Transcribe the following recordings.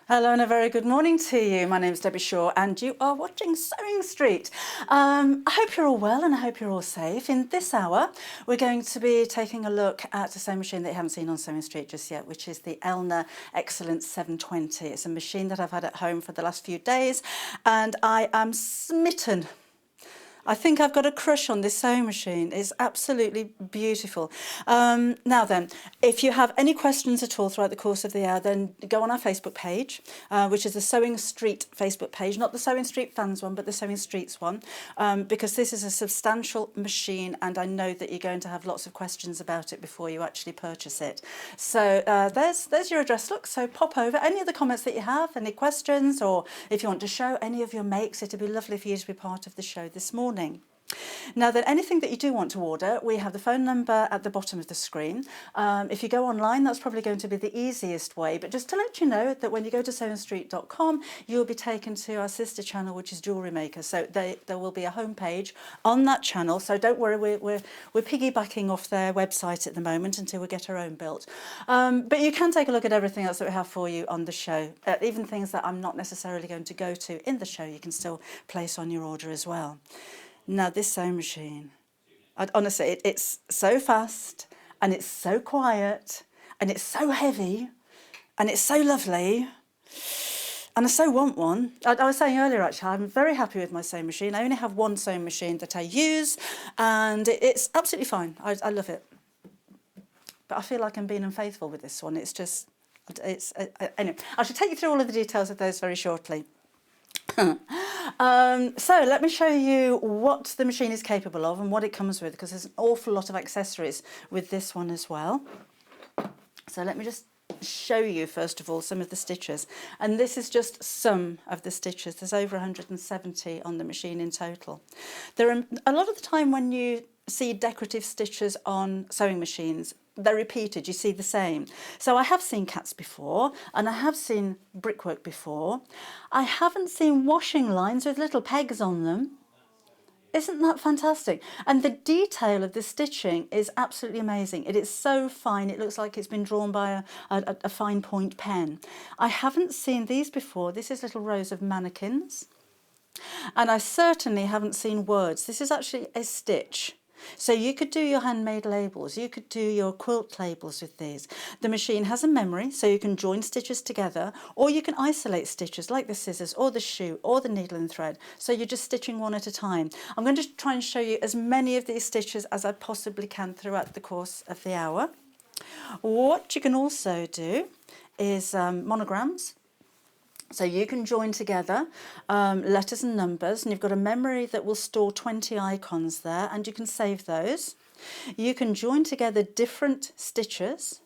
Hello and a very good morning to you. My name is Debbie Shaw and you are watching Sewing Street. I hope you're all well and I hope you're all safe. In this hour, we're going to be taking a look at a sewing machine that you haven't seen on Sewing Street just yet, which is the Elna Excellence 720. It's a machine that I've had at home for the last few days and I am smitten. I think I've got a crush on this sewing machine. It's absolutely beautiful. Now then, if you have any questions at all throughout the course of the hour, then go on our Facebook page, which is the Sewing Street Facebook page, not the Sewing Street Fans one, but the Sewing Streets one, because this is a substantial machine and I know that you're going to have lots of questions about it before you actually purchase it. So there's your address, look, so pop over. Any other comments that you have, any questions, or if you want to show any of your makes, it'd be lovely for you to be part of the show this morning. Now then, anything that you do want to order, we have the phone number at the bottom of the screen. If you go online, that's probably going to be the easiest way, but just to let you know that when you go to sewingstreet.com, you'll be taken to our sister channel, which is Jewellery Maker. So there will be a homepage on that channel, so don't worry, we're piggybacking off their website at the moment until we get our own built. But you can take a look at everything else that we have for you on the show, even things that I'm not necessarily going to go to in the show, you can still place on your order as well. Now this sewing machine, honestly, it's so fast and it's so quiet and it's so heavy and it's so lovely and I so want one. I was saying earlier actually, I'm very happy with my sewing machine. I only have one sewing machine that I use and it's absolutely fine. I love it. But I feel like I'm being unfaithful with this one. Anyway, I shall take you through all of the details of those very shortly. So let me show you what the machine is capable of and what it comes with, because there's an awful lot of accessories with this one as well. So let me just show you first of all some of the stitches, and this is just some of the stitches. There's over 170 on the machine in total. There are a lot of the time when you see decorative stitches on sewing machines, they're repeated, you see the same. So I have seen cats before and I have seen brickwork before. I haven't seen washing lines with little pegs on them. Isn't that fantastic? And the detail of the stitching is absolutely amazing. It is so fine, it looks like it's been drawn by a fine point pen. I haven't seen these before. This is little rows of mannequins. And I certainly haven't seen words. This is actually a stitch. So you could do your handmade labels, you could do your quilt labels with these. The machine has a memory, so you can join stitches together, or you can isolate stitches like the scissors or the shoe or the needle and thread. So you're just stitching one at a time. I'm going to try and show you as many of these stitches as I possibly can throughout the course of the hour. What you can also do is monograms. So you can join together letters and numbers, and you've got a memory that will store 20 icons there, and you can save those. You can join together different stitches,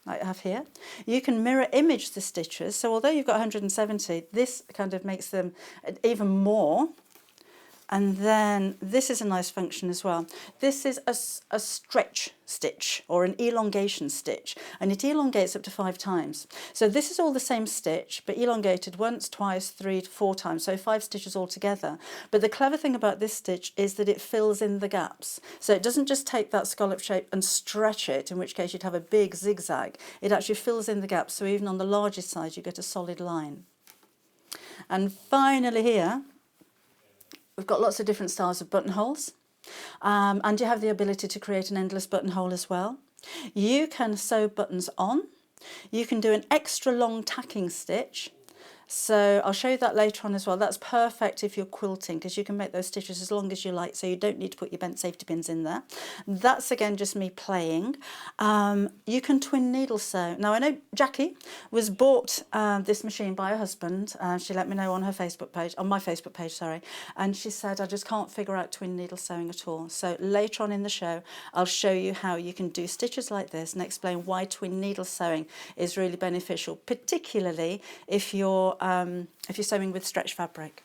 like I have here. You can mirror image the stitches, so although you've got 170, this kind of makes them even more. And then this is a nice function as well. This is a stretch stitch or an elongation stitch, and it elongates up to 5 times. So this is all the same stitch, but elongated once, twice, 3 to 4 times, so 5 stitches altogether. But the clever thing about this stitch is that it fills in the gaps. So it doesn't just take that scallop shape and stretch it, in which case you'd have a big zigzag. It actually fills in the gaps, so even on the largest size you get a solid line. And finally here, we've got lots of different styles of buttonholes, and you have the ability to create an endless buttonhole as well. You can sew buttons on. You can do an extra long tacking stitch. So I'll show you that later on as well. That's perfect if you're quilting, because you can make those stitches as long as you like, so you don't need to put your bent safety pins in there. That's again just me playing. You can twin needle sew. Now I know Jackie was bought this machine by her husband. She let me know on her Facebook page, on my Facebook page, sorry, and she said, I just can't figure out twin needle sewing at all. So later on in the show, I'll show you how you can do stitches like this and explain why twin needle sewing is really beneficial, particularly if you're sewing with stretch fabric.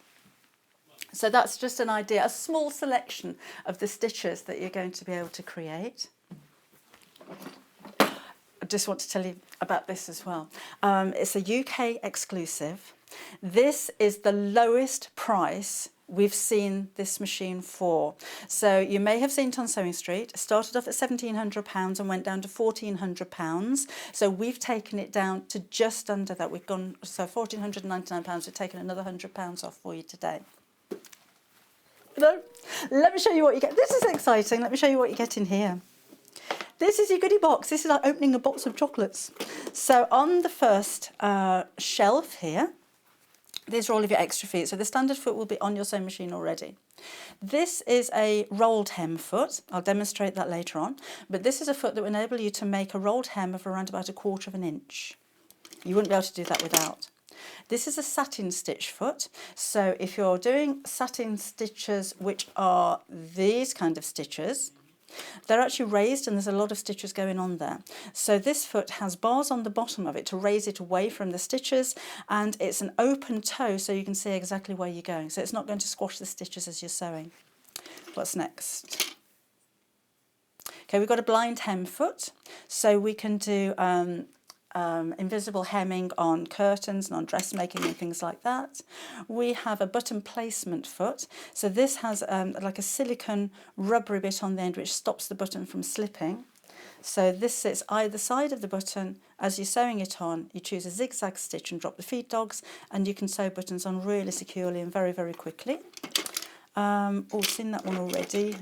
So that's just an idea, a small selection of the stitches that you're going to be able to create. I just want to tell you about this as well. It's a UK exclusive. This is the lowest price we've seen this machine for. So you may have seen it on Sewing Street. It started off at £1,700 and went down to £1,400. So we've taken it down to just under that. We've gone, so £1,499, we've taken another £100 off for you today. Let me show you what you get. This is exciting. Let me show you what you get in here. This is your goodie box. This is like opening a box of chocolates. So on the first shelf here, these are all of your extra feet. So the standard foot will be on your sewing machine already. This is a rolled hem foot. I'll demonstrate that later on. But this is a foot that will enable you to make a rolled hem of around about 1/4 of an inch. You wouldn't be able to do that without. This is a satin stitch foot. So if you're doing satin stitches, which are these kind of stitches, they're actually raised and there's a lot of stitches going on there. So this foot has bars on the bottom of it to raise it away from the stitches, and it's an open toe so you can see exactly where you're going. So it's not going to squash the stitches as you're sewing. What's next? Okay, we've got a blind hem foot. So we can do invisible hemming on curtains and on dressmaking and things like that. We have a button placement foot. So this has like a silicone rubbery bit on the end which stops the button from slipping. So this sits either side of the button. As you're sewing it on, you choose a zigzag stitch and drop the feed dogs, and you can sew buttons on really securely and very, very quickly. Oh, seen that one already.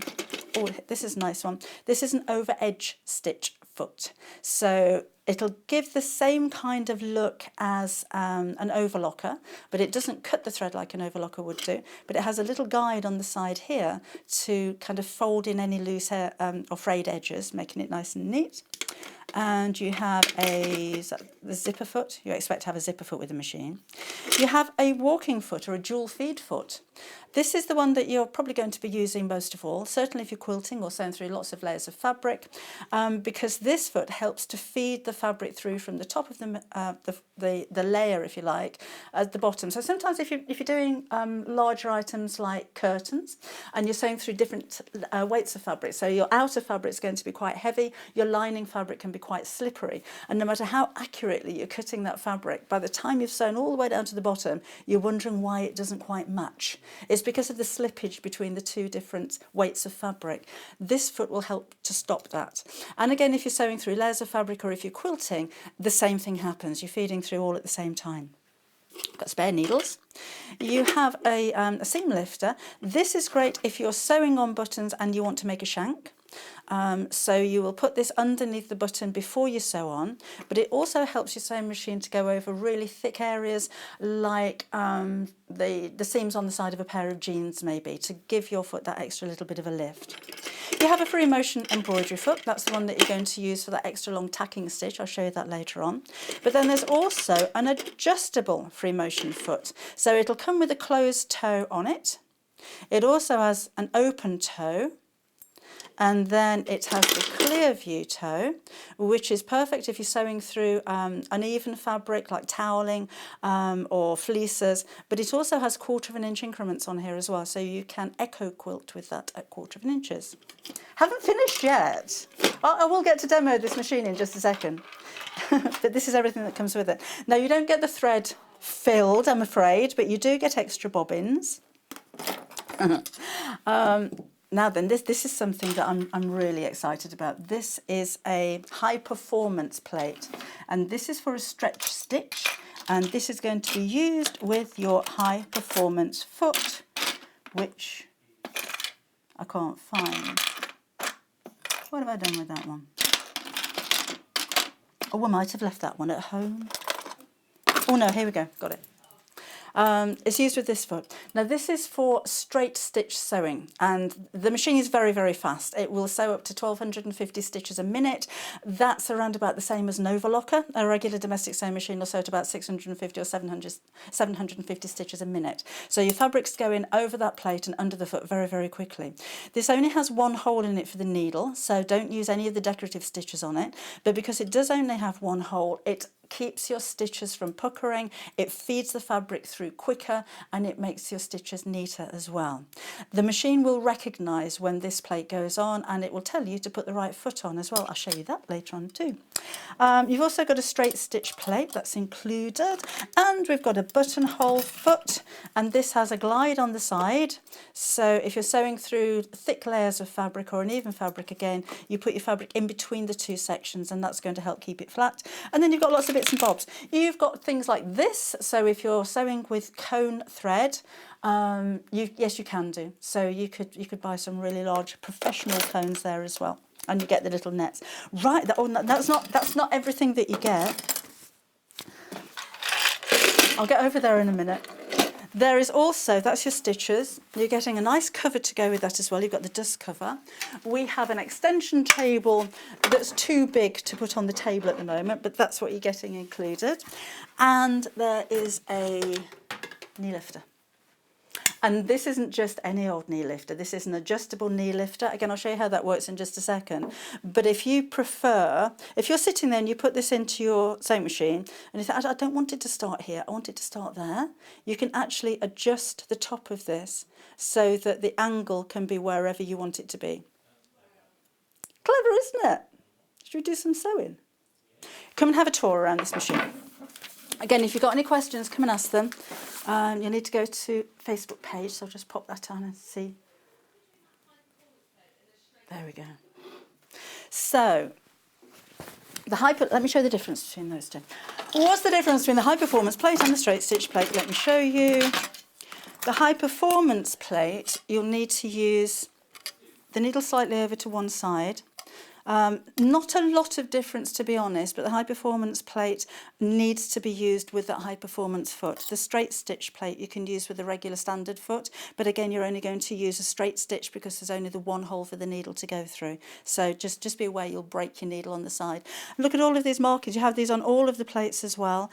Oh, this is a nice one. This is an Overedge stitch foot. So it'll give the same kind of look as an overlocker, but it doesn't cut the thread like an overlocker would do. But it has a little guide on the side here to kind of fold in any loose hair or frayed edges, making it nice and neat. And you have the zipper foot. You expect to have a zipper foot with the machine. You have a walking foot or a dual feed foot. This is the one that you're probably going to be using most of all, certainly if you're quilting or sewing through lots of layers of fabric, because this foot helps to feed the fabric through from the top of the layer, if you like, at the bottom. So sometimes if you're doing larger items like curtains and you're sewing through different weights of fabric, so your outer fabric is going to be quite heavy, your lining fabric can be quite slippery, and no matter how accurately you're cutting that fabric, by the time you've sewn all the way down to the bottom, you're wondering why it doesn't quite match. It's because of the slippage between the two different weights of fabric. This foot will help to stop that. And again, if you're sewing through layers of fabric or if you're quilting, the same thing happens. You're feeding through all at the same time. Got spare needles. You have a seam lifter. This is great if you're sewing on buttons and you want to make a shank. So you will put this underneath the button before you sew on, but it also helps your sewing machine to go over really thick areas like the seams on the side of a pair of jeans maybe, to give your foot that extra little bit of a lift. You have a free motion embroidery foot. That's the one that you're going to use for that extra long tacking stitch. I'll show you that later on. But then there's also an adjustable free motion foot. So it'll come with a closed toe on it. It also has an open toe. And then it has the clear view toe, which is perfect if you're sewing through uneven fabric like toweling or fleeces, but it also has 1/4 of an inch increments on here as well, so you can echo quilt with that at 1/4 of an inches. Haven't finished yet. I will get to demo this machine in just a second, but this is everything that comes with it. Now, you don't get the thread filled, I'm afraid, but you do get extra bobbins. Now then, this is something that I'm really excited about. This is a high performance plate, and this is for a stretch stitch, and this is going to be used with your high performance foot, which I can't find. What have I done with that one? Oh, I might have left that one at home. Oh no, here we go, got it. It's used with this foot. Now this is for straight stitch sewing, and the machine is very, very fast. It will sew up to 1250 stitches a minute. That's around about the same as an overlocker. A regular domestic sewing machine will sew at about 650 or 750 stitches a minute. So your fabric's going over that plate and under the foot very, very quickly. This only has one hole in it for the needle, so don't use any of the decorative stitches on it. But because it does only have one hole, it keeps your stitches from puckering, it feeds the fabric through quicker, and it makes your stitches neater as well. The machine will recognise when this plate goes on, and it will tell you to put the right foot on as well. I'll show you that later on too. You've also got a straight stitch plate that's included, and we've got a buttonhole foot, and this has a glide on the side. So if you're sewing through thick layers of fabric or an even fabric, again, you put your fabric in between the two sections, and that's going to help keep it flat. And then you've got lots of bits and bobs. You've got things like this. So if you're sewing with cone thread, yes, you can do. So you could buy some really large professional cones there as well, and you get the little nets. Right. Oh, that's not everything that you get. I'll get over there in a minute. There is also, that's your stitches. You're getting a nice cover to go with that as well. You've got the dust cover. We have an extension table that's too big to put on the table at the moment, but that's what you're getting included. And there is a knee lifter. And this isn't just any old knee lifter. This is an adjustable knee lifter. Again, I'll show you how that works in just a second. But if you prefer, if you're sitting there and you put this into your sewing machine and you think, I don't want it to start here, I want it to start there, you can actually adjust the top of this so that the angle can be wherever you want it to be. Clever, isn't it? Should we do some sewing? Come and have a tour around this machine. Again, if you've got any questions, come and ask them. You need to go to Facebook page, so I'll just pop that on and see. There we go. So, let me show you the difference between those two. What's the difference between the high performance plate and the straight stitch plate? Let me show you. The high performance plate, you'll need to use the needle slightly over to one side. Not a lot of difference, to be honest, but the high performance plate needs to be used with that high performance foot. The straight stitch plate you can use with a regular standard foot, but again, you're only going to use a straight stitch because there's only the one hole for the needle to go through. So just be aware you'll break your needle on the side. Look at all of these markings. You have these on all of the plates as well.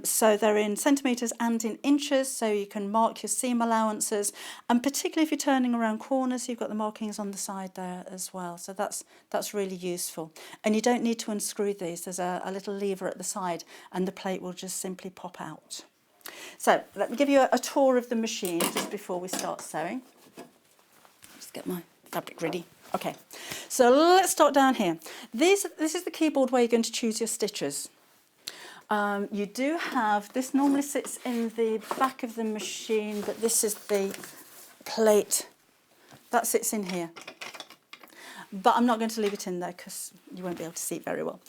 So they're in centimetres and in inches, so you can mark your seam allowances, and particularly if you're turning around corners, you've got the markings on the side there as well. So that's really useful. And you don't need to unscrew these. There's a little lever at the side and the plate will just simply pop out. So let me give you a tour of the machine just before we start sewing. Just get my fabric ready. Okay, so let's start down here. This is the keyboard where you're going to choose your stitches. You do have, this normally sits in the back of the machine, but this is the plate that sits in here. But I'm not going to leave it in there because you won't be able to see it very well.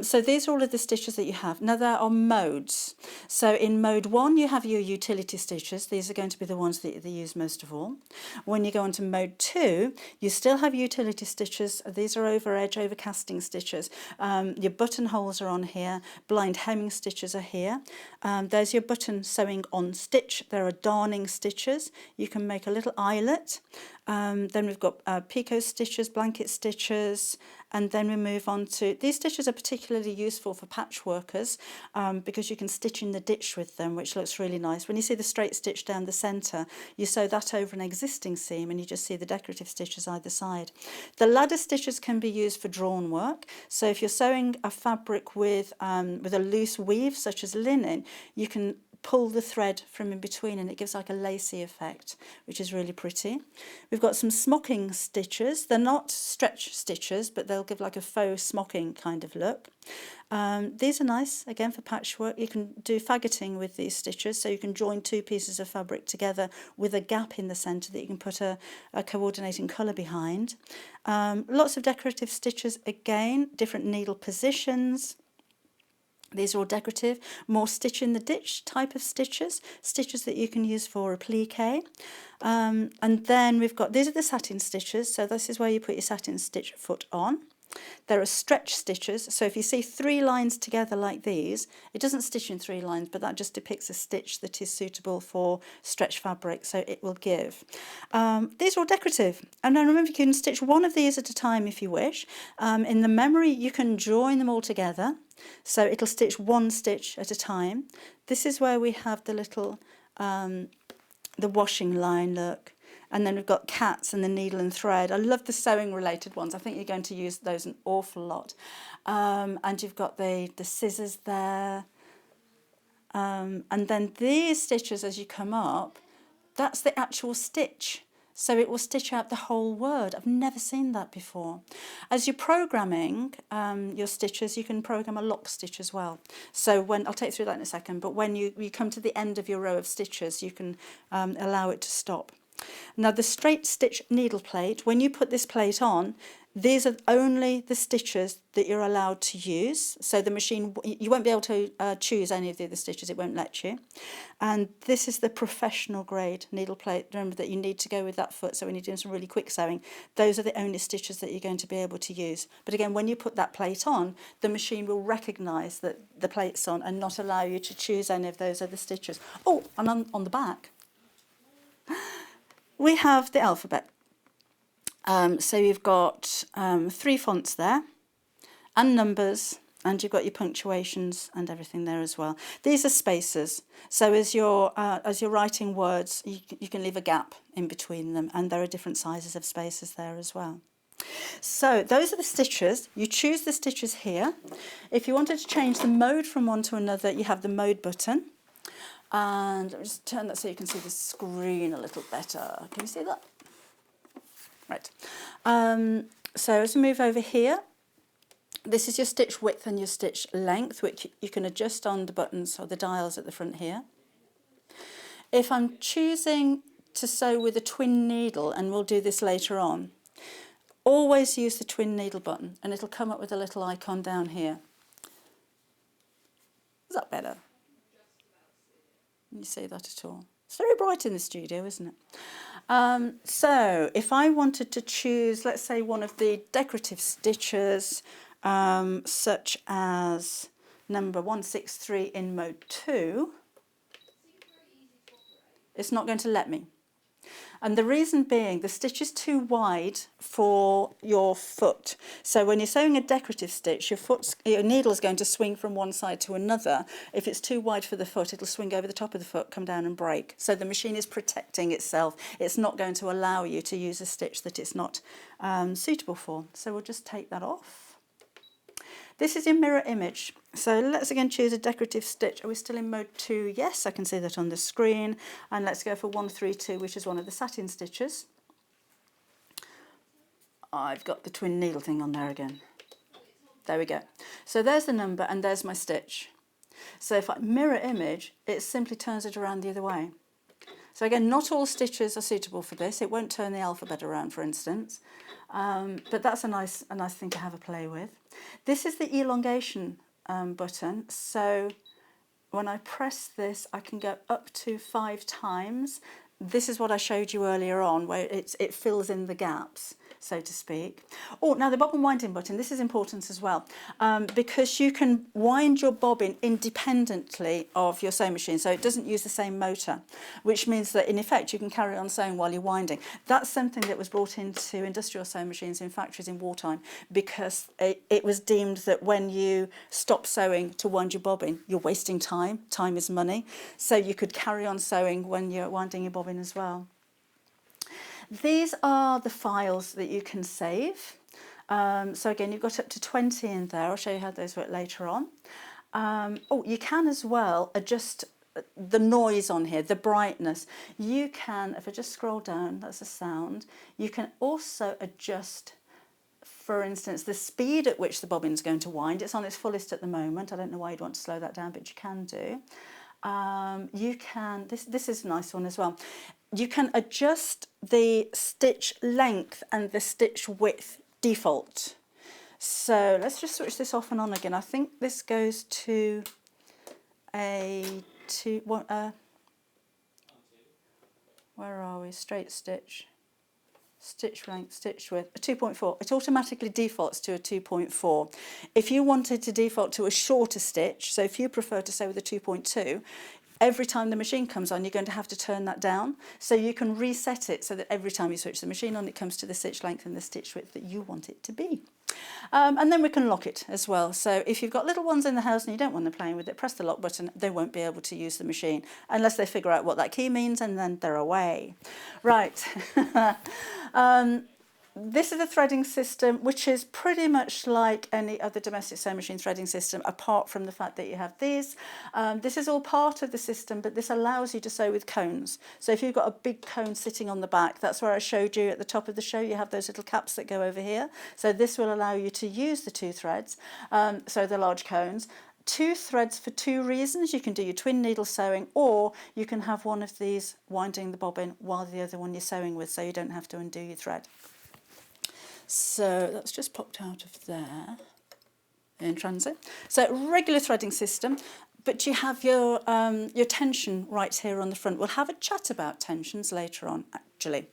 So these are all of the stitches that you have. Now there are modes. So in mode 1 you have your utility stitches. These are going to be the ones that they use most of all. When you go on to mode 2, you still have utility stitches. These are overedge, overcasting stitches. Your buttonholes are on here. Blind hemming stitches are here. There's your button sewing on stitch. There are darning stitches. You can make a little eyelet. Then we've got picot stitches, blanket stitches, and then we move on to, these stitches are particularly useful for patchworkers because you can stitch in the ditch with them, which looks really nice. When you see the straight stitch down the centre, you sew that over an existing seam and you just see the decorative stitches either side. The ladder stitches can be used for drawn work. So if you're sewing a fabric with a loose weave, such as linen, you can pull the thread from in between and it gives like a lacy effect, which is really pretty. We've got some smocking stitches. They're not stretch stitches, but they'll give like a faux smocking kind of look. These are nice, again, for patchwork. You can do faggoting with these stitches, so you can join two pieces of fabric together with a gap in the centre that you can put a coordinating colour behind. Lots of decorative stitches, again, different needle positions. These are all decorative, more stitch in the ditch type of stitches, stitches that you can use for applique. And then we've got, these are the satin stitches, so this is where you put your satin stitch foot on. There are stretch stitches, so if you see 3 lines together like these, it doesn't stitch in 3 lines, but that just depicts a stitch that is suitable for stretch fabric, so it will give. These are all decorative, and then remember you can stitch one of these at a time if you wish. In the memory you can join them all together, so it'll stitch one stitch at a time. This is where we have the little, the washing line, look. And then we've got cats and the needle and thread. I love the sewing related ones. I think you're going to use those an awful lot. And you've got the scissors there. And then these stitches as you come up, that's the actual stitch. So it will stitch out the whole word. I've never seen that before. As you're programming your stitches, you can program a lock stitch as well. So when, I'll take you through that in a second, but when you come to the end of your row of stitches, you can allow it to stop. Now the straight stitch needle plate, when you put this plate on, these are only the stitches that you're allowed to use. So the machine, you won't be able to choose any of the other stitches, it won't let you. And this is the professional grade needle plate. Remember that you need to go with that foot, so when you're doing some really quick sewing, those are the only stitches that you're going to be able to use. But again, when you put that plate on, the machine will recognise that the plate's on and not allow you to choose any of those other stitches. Oh, and on the back, we have the alphabet. So you've got 3 fonts there, and numbers, and you've got your punctuations and everything there as well. These are spacers. So as you're writing words, you can leave a gap in between them, and there are different sizes of spacers there as well. So those are the stitches. You choose the stitches here. If you wanted to change the mode from one to another, you have the mode button. And let me just turn that so you can see the screen a little better. Can you see that? Right. So as we move over here, this is your stitch width and your stitch length, which you can adjust on the buttons or the dials at the front here. If I'm choosing to sew with a twin needle, and we'll do this later on, always use the twin needle button and it'll come up with a little icon down here. Is that better? Can you see that at all? It's very bright in the studio, isn't it? So if I wanted to choose, let's say, one of the decorative stitches, such as number 163 in mode 2, it's not going to let me. And the reason being, the stitch is too wide for your foot. So when you're sewing a decorative stitch, your needle is going to swing from one side to another. If it's too wide for the foot, it'll swing over the top of the foot, come down and break. So the machine is protecting itself. It's not going to allow you to use a stitch that it's not suitable for. So we'll just take that off. This is your mirror image. So let's again choose a decorative stitch. Are we still in mode 2? Yes, I can see that on the screen. And let's go for 132, which is one of the satin stitches. I've got the twin needle thing on there again. There we go. So there's the number and there's my stitch. So if I mirror image, it simply turns it around the other way. So again, not all stitches are suitable for this. It won't turn the alphabet around, for instance. But that's a nice thing to have a play with. This is the elongation button. So when I press this, I can go up to 5 times. This is what I showed you earlier on, where it fills in the gaps, so to speak. Oh, now the bobbin winding button, this is important as well, because you can wind your bobbin independently of your sewing machine, so it doesn't use the same motor, which means that in effect you can carry on sewing while you're winding. That's something that was brought into industrial sewing machines in factories in wartime, because it was deemed that when you stop sewing to wind your bobbin, you're wasting time. Time is money. So you could carry on sewing when you're winding your bobbin as well. These are the files that you can save. So again, you've got up to 20 in there. I'll show you how those work later on. Oh, you can as well adjust the noise on here, the brightness. You can, if I just scroll down, that's a sound. You can also adjust, for instance, the speed at which the bobbin's going to wind. It's on its fullest at the moment. I don't know why you'd want to slow that down, but you can do. You can, this is a nice one as well. You can adjust the stitch length and the stitch width default. So let's just switch this off and on again. I think this goes to where are we? Straight stitch. Stitch length, stitch width, a 2.4. It automatically defaults to a 2.4. If you wanted to default to a shorter stitch, so if you prefer to sew with a 2.2, every time the machine comes on, you're going to have to turn that down. So you can reset it so that every time you switch the machine on, it comes to the stitch length and the stitch width that you want it to be. And then we can lock it as well. So if you've got little ones in the house and you don't want them playing with it, press the lock button. They won't be able to use the machine unless they figure out what that key means, and then they're away. Right. This is a threading system which is pretty much like any other domestic sewing machine threading system, apart from the fact that you have these. This is all part of the system, but this allows you to sew with cones. So if you've got a big cone sitting on the back, that's where I showed you at the top of the show, you have those little caps that go over here. So this will allow you to use the 2 threads, so the large cones. 2 threads for 2 reasons. You can do your twin needle sewing, or you can have one of these winding the bobbin while the other one you're sewing with, so you don't have to undo your thread. So that's just popped out of there in transit. So regular threading system, but you have your tension right here on the front. We'll have a chat about tensions later on, actually,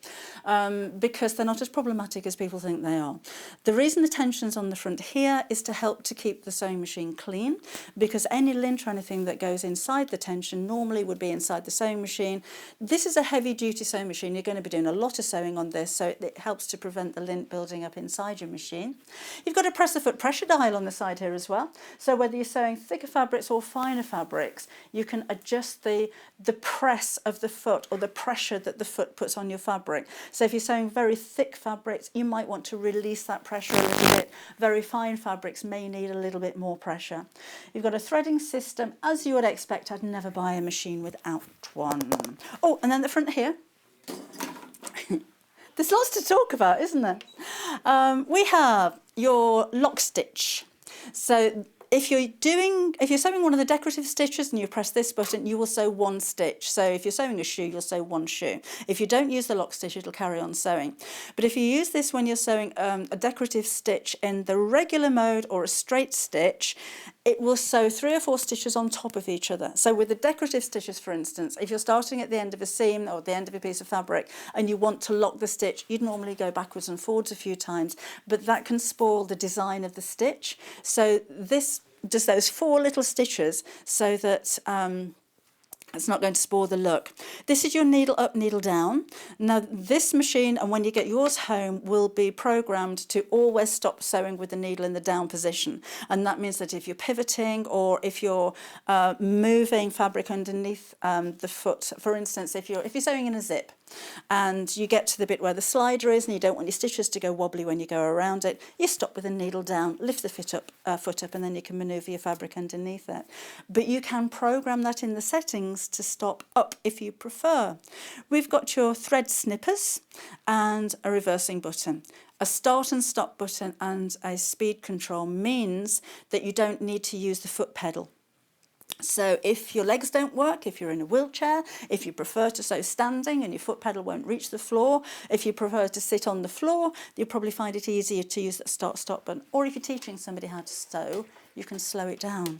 because they're not as problematic as people think they are. The reason the tension's on the front here is to help to keep the sewing machine clean, because any lint or anything that goes inside the tension normally would be inside the sewing machine. This is a heavy duty sewing machine. You're going to be doing a lot of sewing on this, so it helps to prevent the lint building up inside your machine. You've got a press the foot pressure dial on the side here as well. So whether you're sewing thicker fabrics or finer fabrics, you can adjust the press of the foot, or the pressure that the foot puts on your fabric. So if you're sewing very thick fabrics, you might want to release that pressure a little bit. Very fine fabrics may need a little bit more pressure. You've got a threading system. As you would expect, I'd never buy a machine without one. Oh, and then the front here. There's lots to talk about, isn't there? We have your lock stitch. So if you're sewing one of the decorative stitches and you press this button, you will sew 1 stitch. So if you're sewing a shoe, you'll sew 1 shoe. If you don't use the lock stitch, it'll carry on sewing. But if you use this when you're sewing a decorative stitch in the regular mode or a straight stitch, it will sew 3 or 4 stitches on top of each other. So with the decorative stitches, for instance, if you're starting at the end of a seam or the end of a piece of fabric and you want to lock the stitch, you'd normally go backwards and forwards a few times, but that can spoil the design of the stitch. So this does those 4 little stitches so that it's not going to spoil the look. This is your needle up, needle down. Now this machine, and when you get yours home, will be programmed to always stop sewing with the needle in the down position. And that means that if you're pivoting, or if you're moving fabric underneath the foot, for instance, if you're sewing in a zip, and you get to the bit where the slider is and you don't want your stitches to go wobbly when you go around it, you stop with the needle down, lift the foot up, and then you can manoeuvre your fabric underneath it. But you can program that in the settings to stop up if you prefer. We've got your thread snippers and a reversing button. A start and stop button and a speed control means that you don't need to use the foot pedal. So if your legs don't work, if you're in a wheelchair, if you prefer to sew standing and your foot pedal won't reach the floor, if you prefer to sit on the floor, you'll probably find it easier to use that start-stop button. Or if you're teaching somebody how to sew, you can slow it down.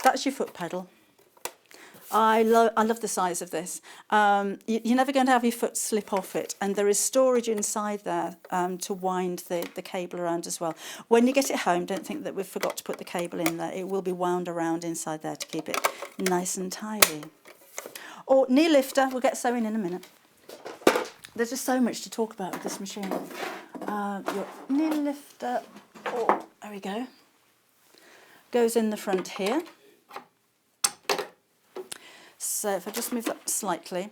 That's your foot pedal. I love the size of this. You're never going to have your foot slip off it, and there is storage inside there to wind the cable around as well. When you get it home, don't think that we've forgot to put the cable in there. It will be wound around inside there to keep it nice and tidy. Or knee lifter, we'll get sewing in a minute. There's just so much to talk about with this machine. Your knee lifter, oh, there we go, goes in the front here. So if I just move that slightly,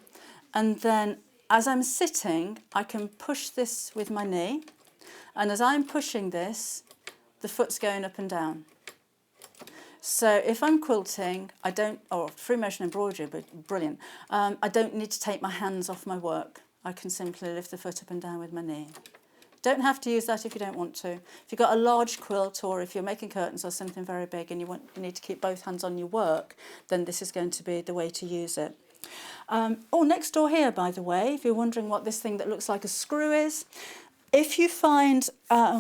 and then as I'm sitting, I can push this with my knee, and as I'm pushing this, the foot's going up and down. So if I'm quilting, or free motion embroidery, but brilliant, I don't need to take my hands off my work. I can simply lift the foot up and down with my knee. Don't have to use that if you don't want to. If you've got a large quilt, or if you're making curtains or something very big and you need to keep both hands on your work, then this is going to be the way to use it. Next door here, by the way, if you're wondering what this thing that looks like a screw is, if you find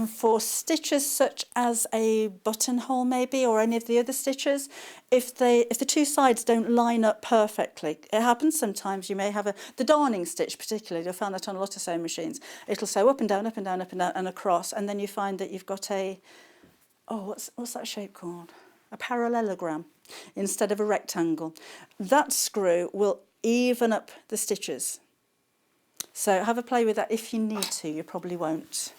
for stitches such as a buttonhole maybe, or any of the other stitches, if the 2 sides don't line up perfectly, it happens sometimes. You may have the darning stitch particularly, you'll find that on a lot of sewing machines. It'll sew up and down, up and down, up and down, and across, and then you find that you've got what's that shape called? a parallelogram instead of a rectangle. That screw will even up the stitches. So have a play with that if you need to. You probably won't.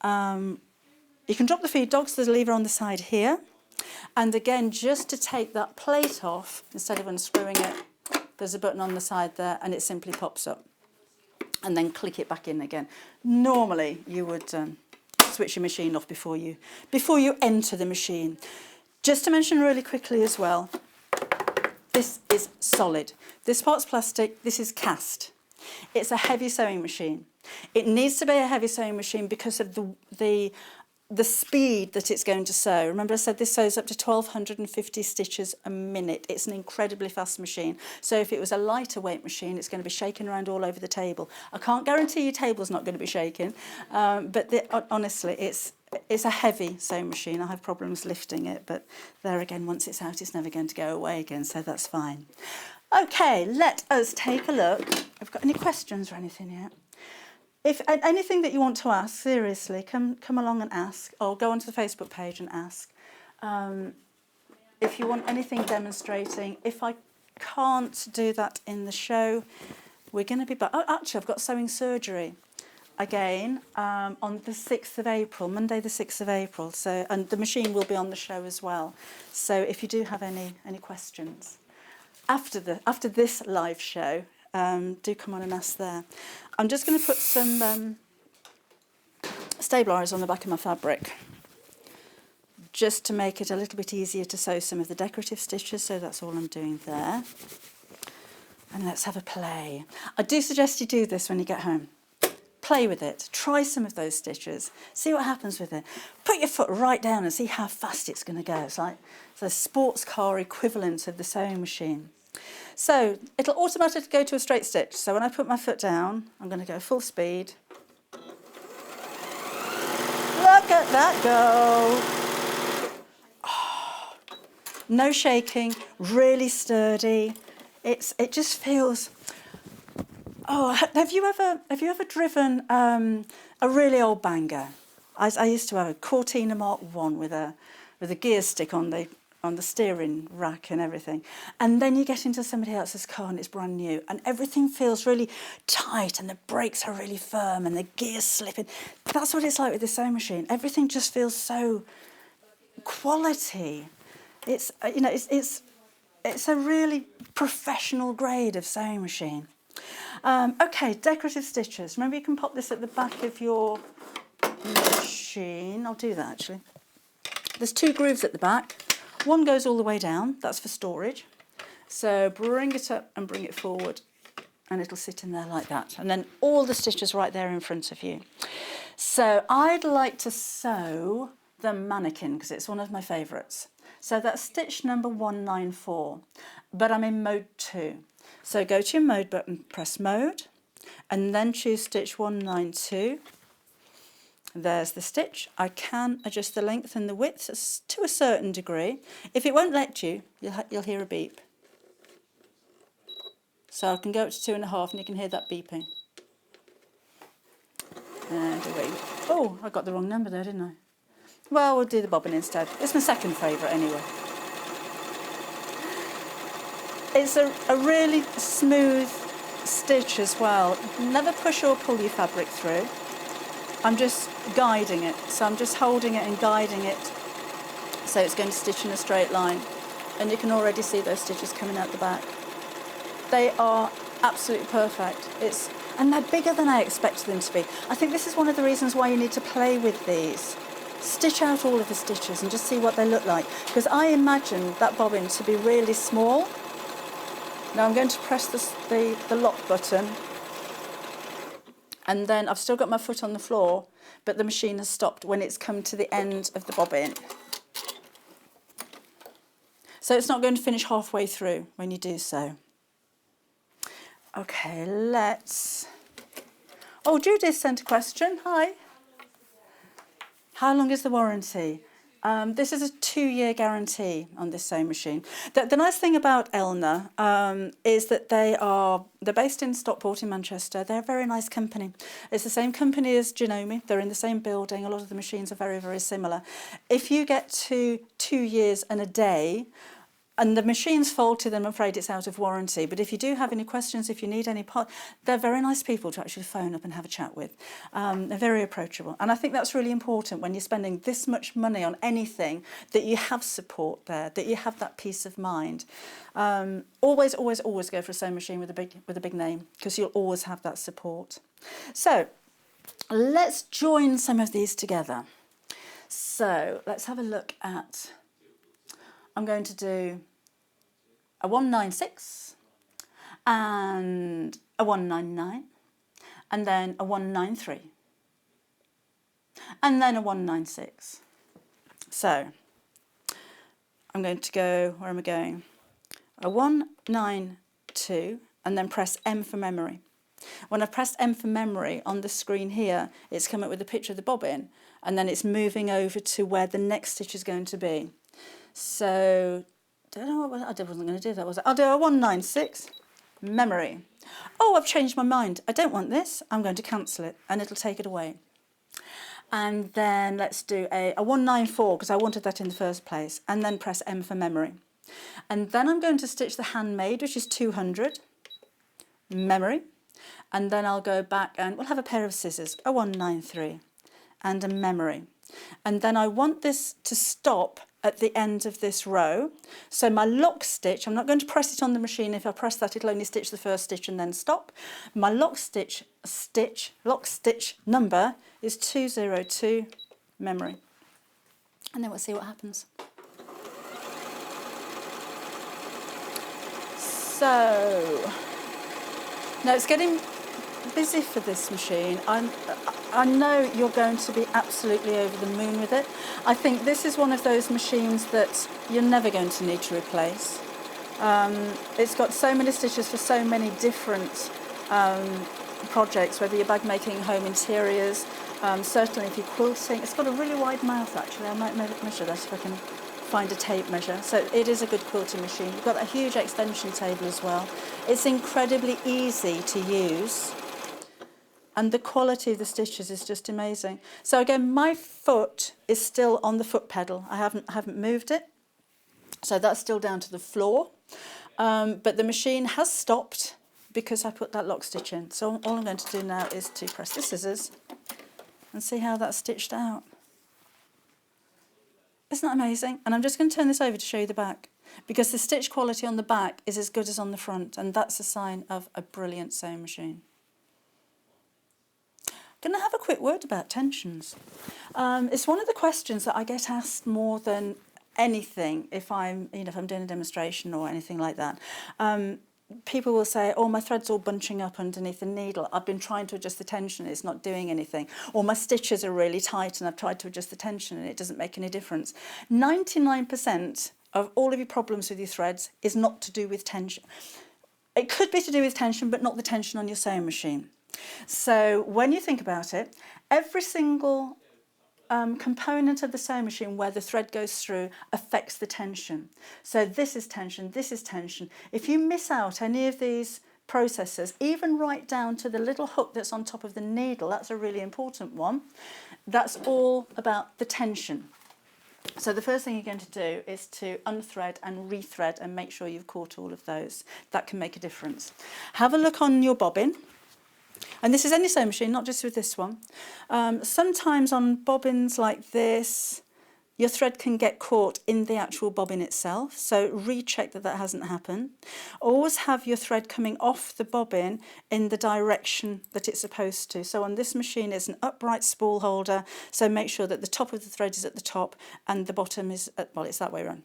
You can drop the feed dogs. There's a lever on the side here. And again, just to take that plate off, instead of unscrewing it, there's a button on the side there and it simply pops up. And then click it back in again. Normally, you would switch your machine off before you enter the machine. Just to mention really quickly as well, this is solid. This part's plastic, this is cast. It's a heavy sewing machine. It needs to be a heavy sewing machine because of the speed that it's going to sew. Remember I said this sews up to 1,250 stitches a minute. It's an incredibly fast machine. So if it was a lighter weight machine, it's going to be shaking around all over the table. I can't guarantee your table's not going to be shaking, but honestly, it's a heavy sewing machine. I have problems lifting it, but there again, once it's out, it's never going to go away again, so that's fine. Okay, let us take a look. Have you got any questions or anything yet? If anything that you want to ask, seriously, come along and ask, or go onto the Facebook page and ask. If you want anything demonstrating, if I can't do that in the show, we're going to be back. Oh, actually, I've got sewing surgery again on the 6th of April, Monday the 6th of April. So, and the machine will be on the show as well. So if you do have any questions after this live show, do come on and ask there. I'm just going to put some stabilisers on the back of my fabric just to make it a little bit easier to sew some of the decorative stitches, so that's all I'm doing there. And let's have a play. I do suggest you do this when you get home. Play with it, try some of those stitches, see what happens with it. Put your foot right down and see how fast it's going to go. It's like the sports car equivalent of the sewing machine. So it'll automatically go to a straight stitch. So when I put my foot down, I'm going to go full speed. Look at that go. Oh, no shaking, really sturdy. It just feels. Oh, have you ever driven a really old banger? I used to have a Cortina Mark 1 with a gear stick on the steering rack and everything, and then you get into somebody else's car and it's brand new and everything feels really tight and the brakes are really firm and the gears slipping. That's what it's like with the sewing machine. Everything just feels so quality. It's it's a really professional grade of sewing machine. Okay, decorative stitches. Remember, you can pop this at the back of your machine. I'll do that actually. There's 2 grooves at the back. One goes all the way down, that's for storage. So bring it up and bring it forward and it'll sit in there like that. And then all the stitches right there in front of you. So I'd like to sew the mannequin because it's one of my favourites. So that's stitch number 194, but I'm in mode 2. So go to your mode button, press mode, and then choose stitch 192. There's the stitch. I can adjust the length and the width to a certain degree. If it won't let you, you'll hear a beep. So I can go up to 2.5 and you can hear that beeping. And away. Oh, I got the wrong number there, didn't I? Well, we'll do the bobbin instead. It's my second favourite anyway. It's a really smooth stitch as well. Never push or pull your fabric through. I'm just guiding it. So I'm just holding it and guiding it so it's going to stitch in a straight line. And you can already see those stitches coming out the back. They are absolutely perfect. And they're bigger than I expected them to be. I think this is one of the reasons why you need to play with these. Stitch out all of the stitches and just see what they look like. Because I imagine that bobbin to be really small. Now I'm going to press the lock button. And then I've still got my foot on the floor, but the machine has stopped when it's come to the end of the bobbin. So it's not going to finish halfway through when you do so. Okay, let's... Oh, Judith sent a question. Hi. How long is the warranty? This is a 2-year guarantee on this sewing machine. The nice thing about Elna is that they're based in Stockport in Manchester. They're a very nice company. It's the same company as Janome. They're in the same building. A lot of the machines are very, very similar. If you get to 2 years and a day, and the machine's faulty, then I'm afraid it's out of warranty. But if you do have any questions, if you need any part, they're very nice people to actually phone up and have a chat with. They're very approachable. And I think that's really important when you're spending this much money on anything, that you have support there, that you have that peace of mind. Always, always, always go for a sewing machine with a big name, because you'll always have that support. So let's join some of these together. So let's have a look at, I'm going to do a 196 and a 199 and then a 193 and then a 196. So I'm going to go, where am I going? A 192 and then press M for memory. When I've pressed M for memory on the screen here, it's come up with a picture of the bobbin, and then it's moving over to where the next stitch is going to be. So, I wasn't going to do that, was it? I'll do a 196, memory. Oh, I've changed my mind. I don't want this. I'm going to cancel it, and it'll take it away. And then let's do a 194, because I wanted that in the first place, and then press M for memory. And then I'm going to stitch the handmade, which is 200, memory. And then I'll go back and we'll have a pair of scissors, a 193 and a memory. And then I want this to stop at the end of this row. So my lock stitch, I'm not going to press it on the machine. If I press that, it'll only stitch the first stitch and then stop. My lock stitch number is 202, memory. And then we'll see what happens. So now it's getting busy for this machine. I know you're going to be absolutely over the moon with it. I think this is one of those machines that you're never going to need to replace. It's got so many stitches for so many different projects, whether you're bag making, home interiors, certainly if you're quilting. It's got a really wide mouth actually. I might measure that if I can find a tape measure. So it is a good quilting machine. You've got a huge extension table as well. It's incredibly easy to use. And the quality of the stitches is just amazing. So again, my foot is still on the foot pedal. I haven't moved it. So that's still down to the floor. But the machine has stopped because I put that lock stitch in. So all I'm going to do now is to press the scissors and see how that's stitched out. Isn't that amazing? And I'm just going to turn this over to show you the back, because the stitch quality on the back is as good as on the front, and that's a sign of a brilliant sewing machine. Going to have a quick word about tensions. It's one of the questions that I get asked more than anything if I'm doing a demonstration or anything like that. People will say, oh, my thread's all bunching up underneath the needle. I've been trying to adjust the tension, it's not doing anything. Or my stitches are really tight and I've tried to adjust the tension and it doesn't make any difference. 99% of all of your problems with your threads is not to do with tension. It could be to do with tension, but not the tension on your sewing machine. So when you think about it, every single component of the sewing machine where the thread goes through affects the tension. So this is tension, this is tension. If you miss out any of these processes, even right down to the little hook that's on top of the needle, that's a really important one, that's all about the tension. So the first thing you're going to do is to unthread and rethread and make sure you've caught all of those. That can make a difference. Have a look on your bobbin. And this is any sewing machine, not just with this one. Sometimes on bobbins like this, your thread can get caught in the actual bobbin itself, so recheck that that hasn't happened. Always have your thread coming off the bobbin in the direction that it's supposed to. So on this machine it's an upright spool holder, so make sure that the top of the thread is at the top and the bottom is at, well, it's that way around.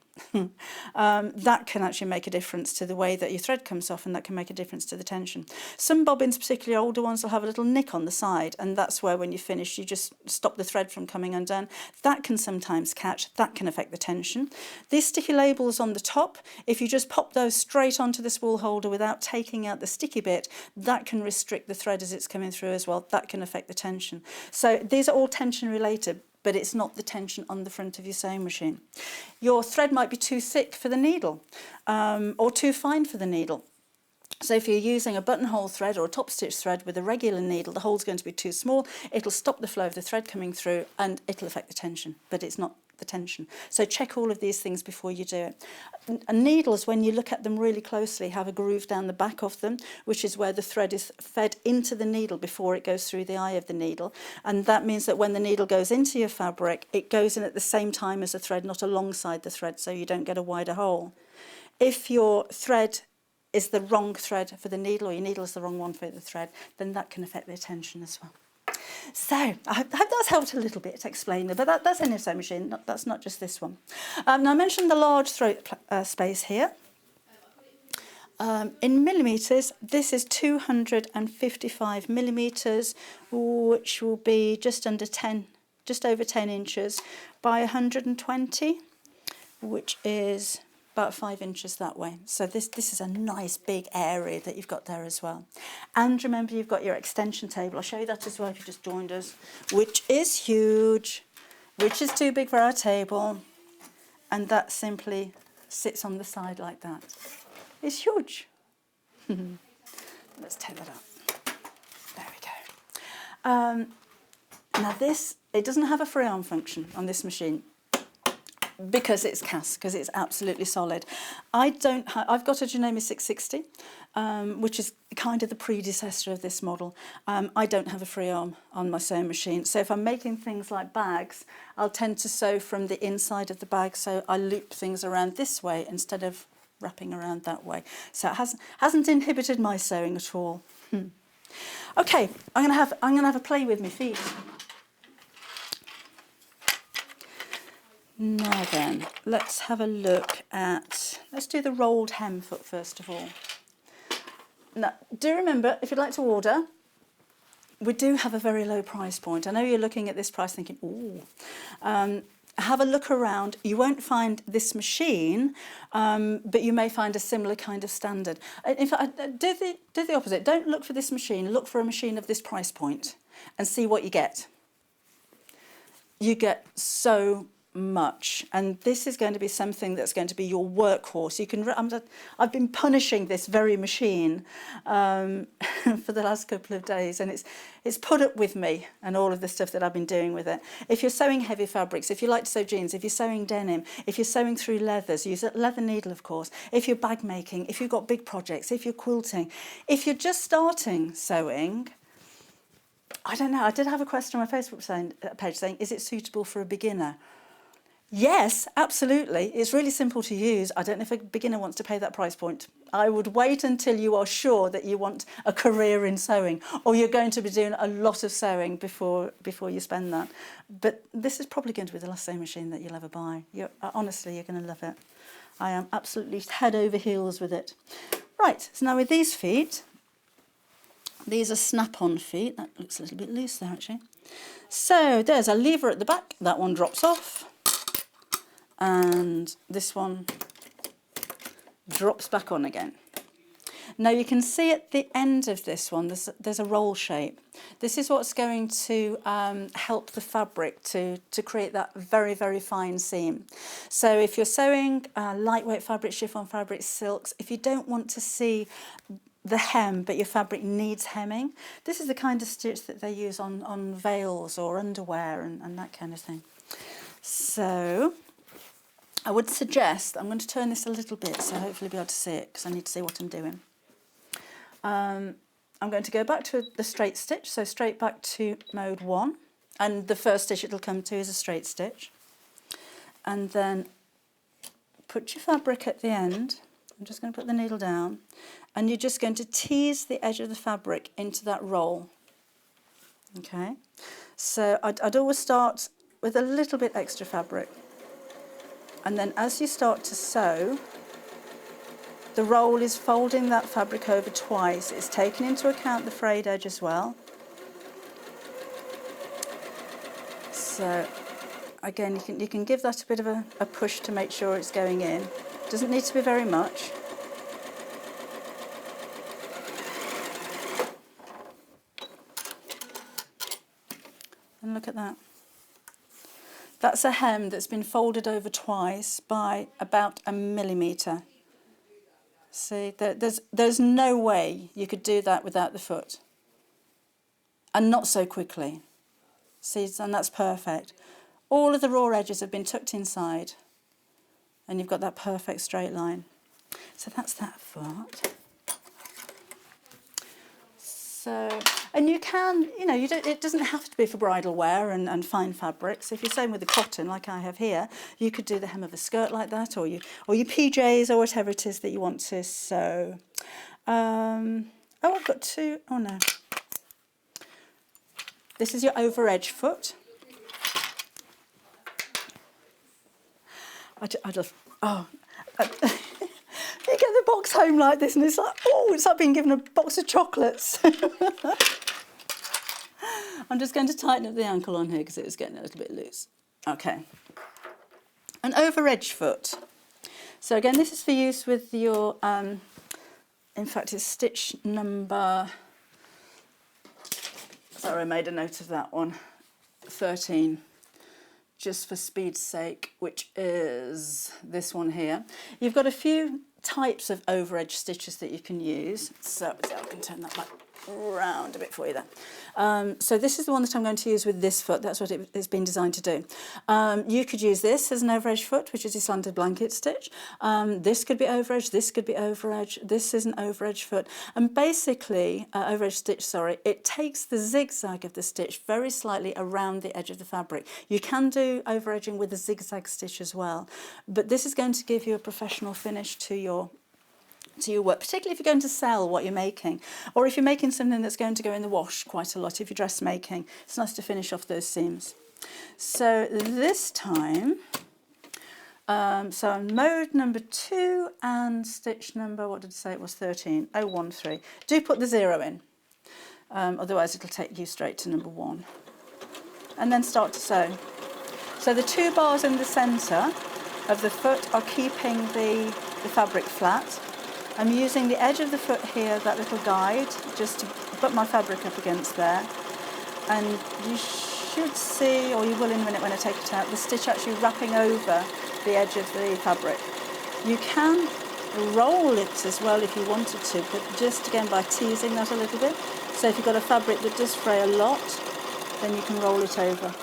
That can actually make a difference to the way that your thread comes off, and that can make a difference to the tension. Some bobbins, particularly older ones, will have a little nick on the side, and that's where when you finish you just stop the thread from coming undone. That can sometimes catch, that can affect the tension. These sticky labels on the top, if you just pop those straight onto the spool holder without taking out the sticky bit, that can restrict the thread as it's coming through as well. That can affect the tension. So these are all tension related, but it's not the tension on the front of your sewing machine. Your thread might be too thick for the needle, or too fine for the needle. So if you're using a buttonhole thread or a top stitch thread with a regular needle, the hole's going to be too small, it'll stop the flow of the thread coming through and it'll affect the tension, but it's not the tension. So check all of these things before you do it. And needles, when you look at them really closely, have a groove down the back of them, which is where the thread is fed into the needle before it goes through the eye of the needle. And that means that when the needle goes into your fabric, it goes in at the same time as the thread, not alongside the thread, so you don't get a wider hole. If your thread is the wrong thread for the needle, or your needle is the wrong one for the thread, then that can affect the tension as well. So I hope that's helped a little bit to explain it, but that's any sewing machine, that's not just this one. Now I mentioned the large throat space here. In millimetres, this is 255 millimetres, which will be just over 10 inches by 120, which is about 5 inches that way. So this is a nice big area that you've got there as well. And remember, you've got your extension table. I'll show you that as well if you just joined us, which is huge, which is too big for our table. And that simply sits on the side like that. It's huge. Let's take that up. There we go. Now this, it doesn't have a free arm function on this machine, because it's cast, because it's absolutely solid. I've got a Janome 660, which is kind of the predecessor of this model. I don't have a free arm on my sewing machine, so if I'm making things like bags, I'll tend to sew from the inside of the bag, so I loop things around this way instead of wrapping around that way. So it hasn't inhibited my sewing at all. Okay, I'm gonna have a play with my feet. Now then, let's have a look at, let's do the rolled hem foot first of all. Now, do remember, if you'd like to order, we do have a very low price point. I know you're looking at this price thinking, ooh. Have a look around. You won't find this machine, but you may find a similar kind of standard. In fact, do the opposite. Don't look for this machine. Look for a machine of this price point and see what you get. You get so much, and this is going to be something that's going to be your workhorse. You can. I've been punishing this very machine for the last couple of days, and it's put up with me and all of the stuff that I've been doing with it. If you're sewing heavy fabrics, if you like to sew jeans, if you're sewing denim, if you're sewing through leathers, use a leather needle, of course. If you're bag making, if you've got big projects, if you're quilting, if you're just starting sewing. I don't know. I did have a question on my Facebook page saying, "Is it suitable for a beginner?" Yes, absolutely. It's really simple to use. I don't know if a beginner wants to pay that price point. I would wait until you are sure that you want a career in sewing, or you're going to be doing a lot of sewing before you spend that. But this is probably going to be the last sewing machine that you'll ever buy. Honestly, you're going to love it. I am absolutely head over heels with it. Right, so now with these feet, these are snap-on feet. That looks a little bit loose there, actually. So there's a lever at the back. That one drops off. And this one drops back on again. Now you can see at the end of this one, there's a roll shape. This is what's going to help the fabric to create that very, very fine seam. So if you're sewing lightweight fabric, chiffon fabric, silks, if you don't want to see the hem, but your fabric needs hemming, this is the kind of stitch that they use on veils or underwear and that kind of thing. So I would suggest, I'm going to turn this a little bit so hopefully you'll be able to see it because I need to see what I'm doing. I'm going to go back to the straight stitch, so straight back to mode 1, and the first stitch it'll come to is a straight stitch. And then put your fabric at the end. I'm just going to put the needle down, and you're just going to tease the edge of the fabric into that roll. Okay, so I'd always start with a little bit extra fabric. And then as you start to sew, the roll is folding that fabric over twice. It's taking into account the frayed edge as well. So again, you can give that a bit of a push to make sure it's going in. Doesn't need to be very much. And look at that. That's a hem that's been folded over twice by about 1 millimetre. See, there's no way you could do that without the foot. And not so quickly. See, and that's perfect. all of the raw edges have been tucked inside and you've got that perfect straight line. So that's that foot. So, and you can, you know, it doesn't have to be for bridal wear and fine fabrics. If you're sewing with the cotton like I have here, you could do the hem of a skirt like that, or your PJs, or whatever it is that you want to sew. Oh, I've got two. Oh no, this is your overedge foot. I just you get the box home like this and it's like, oh, it's like being given a box of chocolates. I'm just going to tighten up the ankle on here because it was getting a little bit loose. Okay. An overedge foot. So again, this is for use with your, in fact, it's stitch number, sorry, I made a note of that one, 13. Just for speed's sake, which is this one here. You've got a few types of overedge stitches that you can use. So I can turn that back round a bit for you there. So this is the one that I'm going to use with this foot. That's what it's been designed to do. You could use this as an overedge foot, which is your slanted blanket stitch. This could be overedge, this could be overedge, this is an overedge foot. And basically, overedge stitch, sorry, it takes the zigzag of the stitch very slightly around the edge of the fabric. You can do overedging with a zigzag stitch as well, but this is going to give you a professional finish to your work, particularly if you're going to sell what you're making, or if you're making something that's going to go in the wash quite a lot. If you're dressmaking, it's nice to finish off those seams. So this time, so on mode number 2 and stitch number, what did I say it was, 13, 013. Do put the 0 in, otherwise it'll take you straight to number 1. And then start to sew. So the 2 bars in the centre of the foot are keeping the fabric flat. I'm using the edge of the foot here, that little guide, just to put my fabric up against there. And you should see, or you will in a minute when I take it out, the stitch actually wrapping over the edge of the fabric. You can roll it as well if you wanted to, but just again by teasing that a little bit. So if you've got a fabric that does fray a lot, then you can roll it over.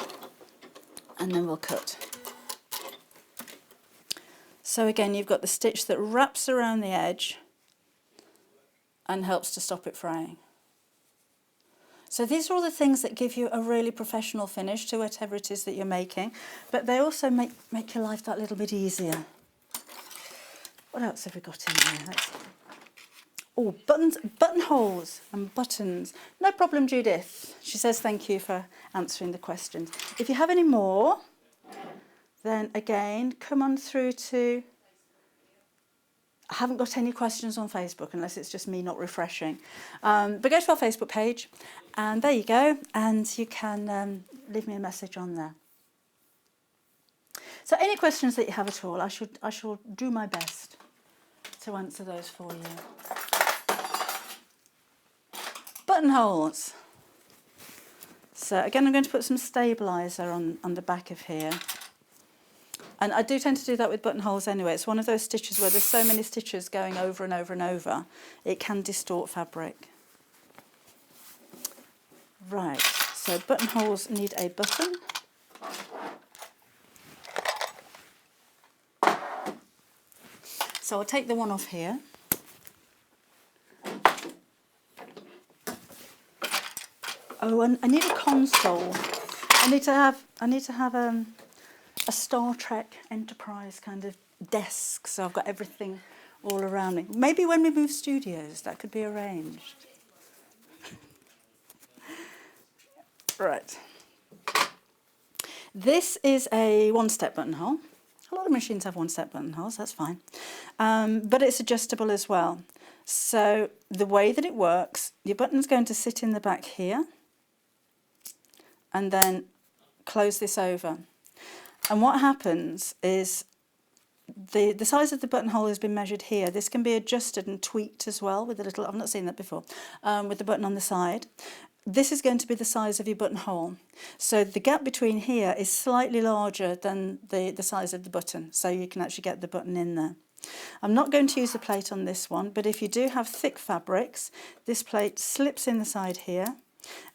And then we'll cut. So again, you've got the stitch that wraps around the edge and helps to stop it fraying. So these are all the things that give you a really professional finish to whatever it is that you're making, but they also make your life that little bit easier. What else have we got in here? Oh, buttonholes and buttons. No problem, Judith. She says thank you for answering the questions. If you have any more, then again, come on through to... I haven't got any questions on Facebook unless it's just me not refreshing. But go to our Facebook page and there you go. And you can leave me a message on there. So any questions that you have at all, I shall do my best to answer those for you. Buttonholes. So again, I'm going to put some stabiliser on the back of here. And I do tend to do that with buttonholes anyway. It's one of those stitches where there's so many stitches going over and over and over, it can distort fabric. Right, so buttonholes need a button. So I'll take the one off here. Oh, and I need a console. I need to have a Star Trek Enterprise kind of desk, so I've got everything all around me. Maybe when we move studios, that could be arranged. Right. This is a one-step buttonhole. A lot of machines have one-step buttonholes, that's fine. But it's adjustable as well. So the way that it works, your button's going to sit in the back here, and then close this over. And what happens is the size of the buttonhole has been measured here. This can be adjusted and tweaked as well with a little, I've not seen that before, with the button on the side. This is going to be the size of your buttonhole. So the gap between here is slightly larger than the size of the button, so you can actually get the button in there. I'm not going to use the plate on this one, but if you do have thick fabrics, this plate slips in the side here,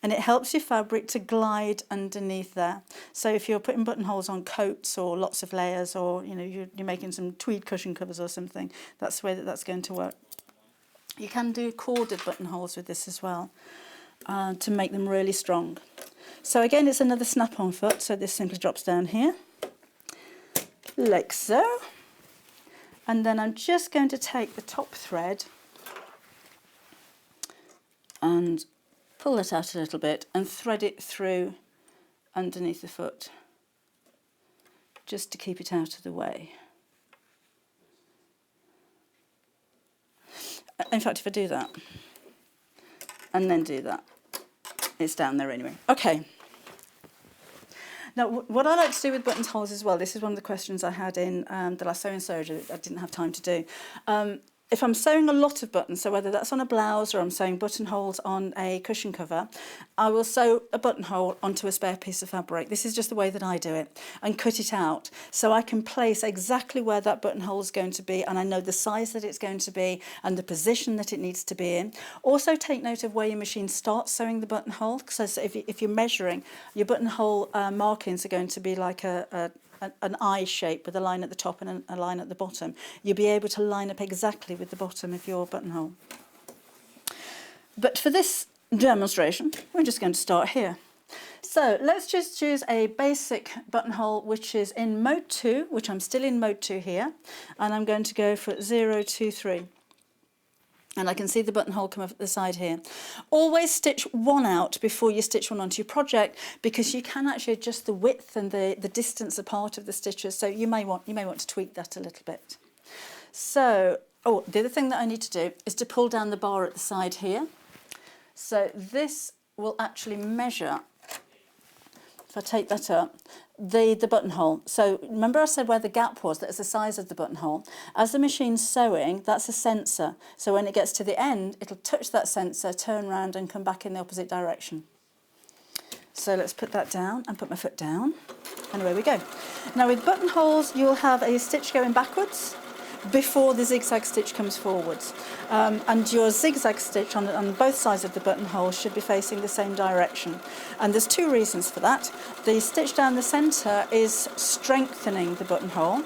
and it helps your fabric to glide underneath there. So if you're putting buttonholes on coats or lots of layers, or you're making some tweed cushion covers or something, that's the way that that's going to work. You can do corded buttonholes with this as well, to make them really strong. So again, it's another snap-on foot, so this simply drops down here, like so. And then I'm just going to take the top thread and pull it out a little bit and thread it through underneath the foot, just to keep it out of the way. In fact, if I do that and then do that, it's down there anyway. Okay. Now, what I like to do with buttonholes as well, this is one of the questions I had in the last sewing surgery I didn't have time to do. If I'm sewing a lot of buttons, so whether that's on a blouse or I'm sewing buttonholes on a cushion cover, I will sew a buttonhole onto a spare piece of fabric. This is just the way that I do it, and cut it out so I can place exactly where that buttonhole is going to be, and I know the size that it's going to be and the position that it needs to be in. Also take note of where your machine starts sewing the buttonhole, so if you're measuring, your buttonhole markings are going to be like an eye shape with a line at the top and a line at the bottom. You'll be able to line up exactly with the bottom of your buttonhole. But for this demonstration, we're just going to start here. So let's just choose a basic buttonhole which is in mode 2, which I'm still in mode 2 here, and I'm going to go for 0, 2, 3. And I can see the buttonhole come up at the side here. Always stitch one out before you stitch one onto your project, because you can actually adjust the width and the distance apart of the stitches. So you may want to tweak that a little bit. So, the other thing that I need to do is to pull down the bar at the side here. So this will actually measure, if I take that up, the buttonhole. So remember I said where the gap was, that's the size of the buttonhole. As the machine's sewing, that's a sensor. So when it gets to the end, it'll touch that sensor, turn around and come back in the opposite direction. So let's put that down and put my foot down. And away we go. Now with buttonholes, you'll have a stitch going backwards before the zigzag stitch comes forwards. And your zigzag stitch on both sides of the buttonhole should be facing the same direction. And there's two reasons for that. The stitch down the centre is strengthening the buttonhole,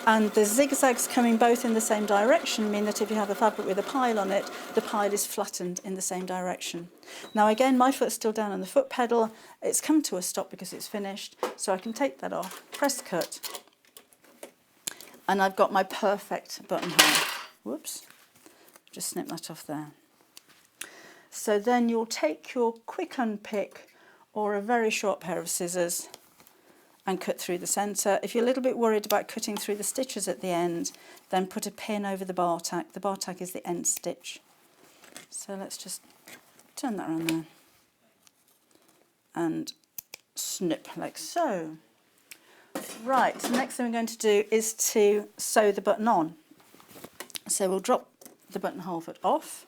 and the zigzags coming both in the same direction mean that if you have a fabric with a pile on it, the pile is flattened in the same direction. Now again, my foot's still down on the foot pedal. It's come to a stop because it's finished, so I can take that off, press cut, and I've got my perfect buttonhole. Whoops, just snip that off there. So then you'll take your quick unpick or a very short pair of scissors and cut through the centre. If you're a little bit worried about cutting through the stitches at the end, then put a pin over the bar tack. The bar tack is the end stitch. So let's just turn that around there and snip like so. Right, the next thing we're going to do is to sew the button on. So we'll drop the buttonhole foot off,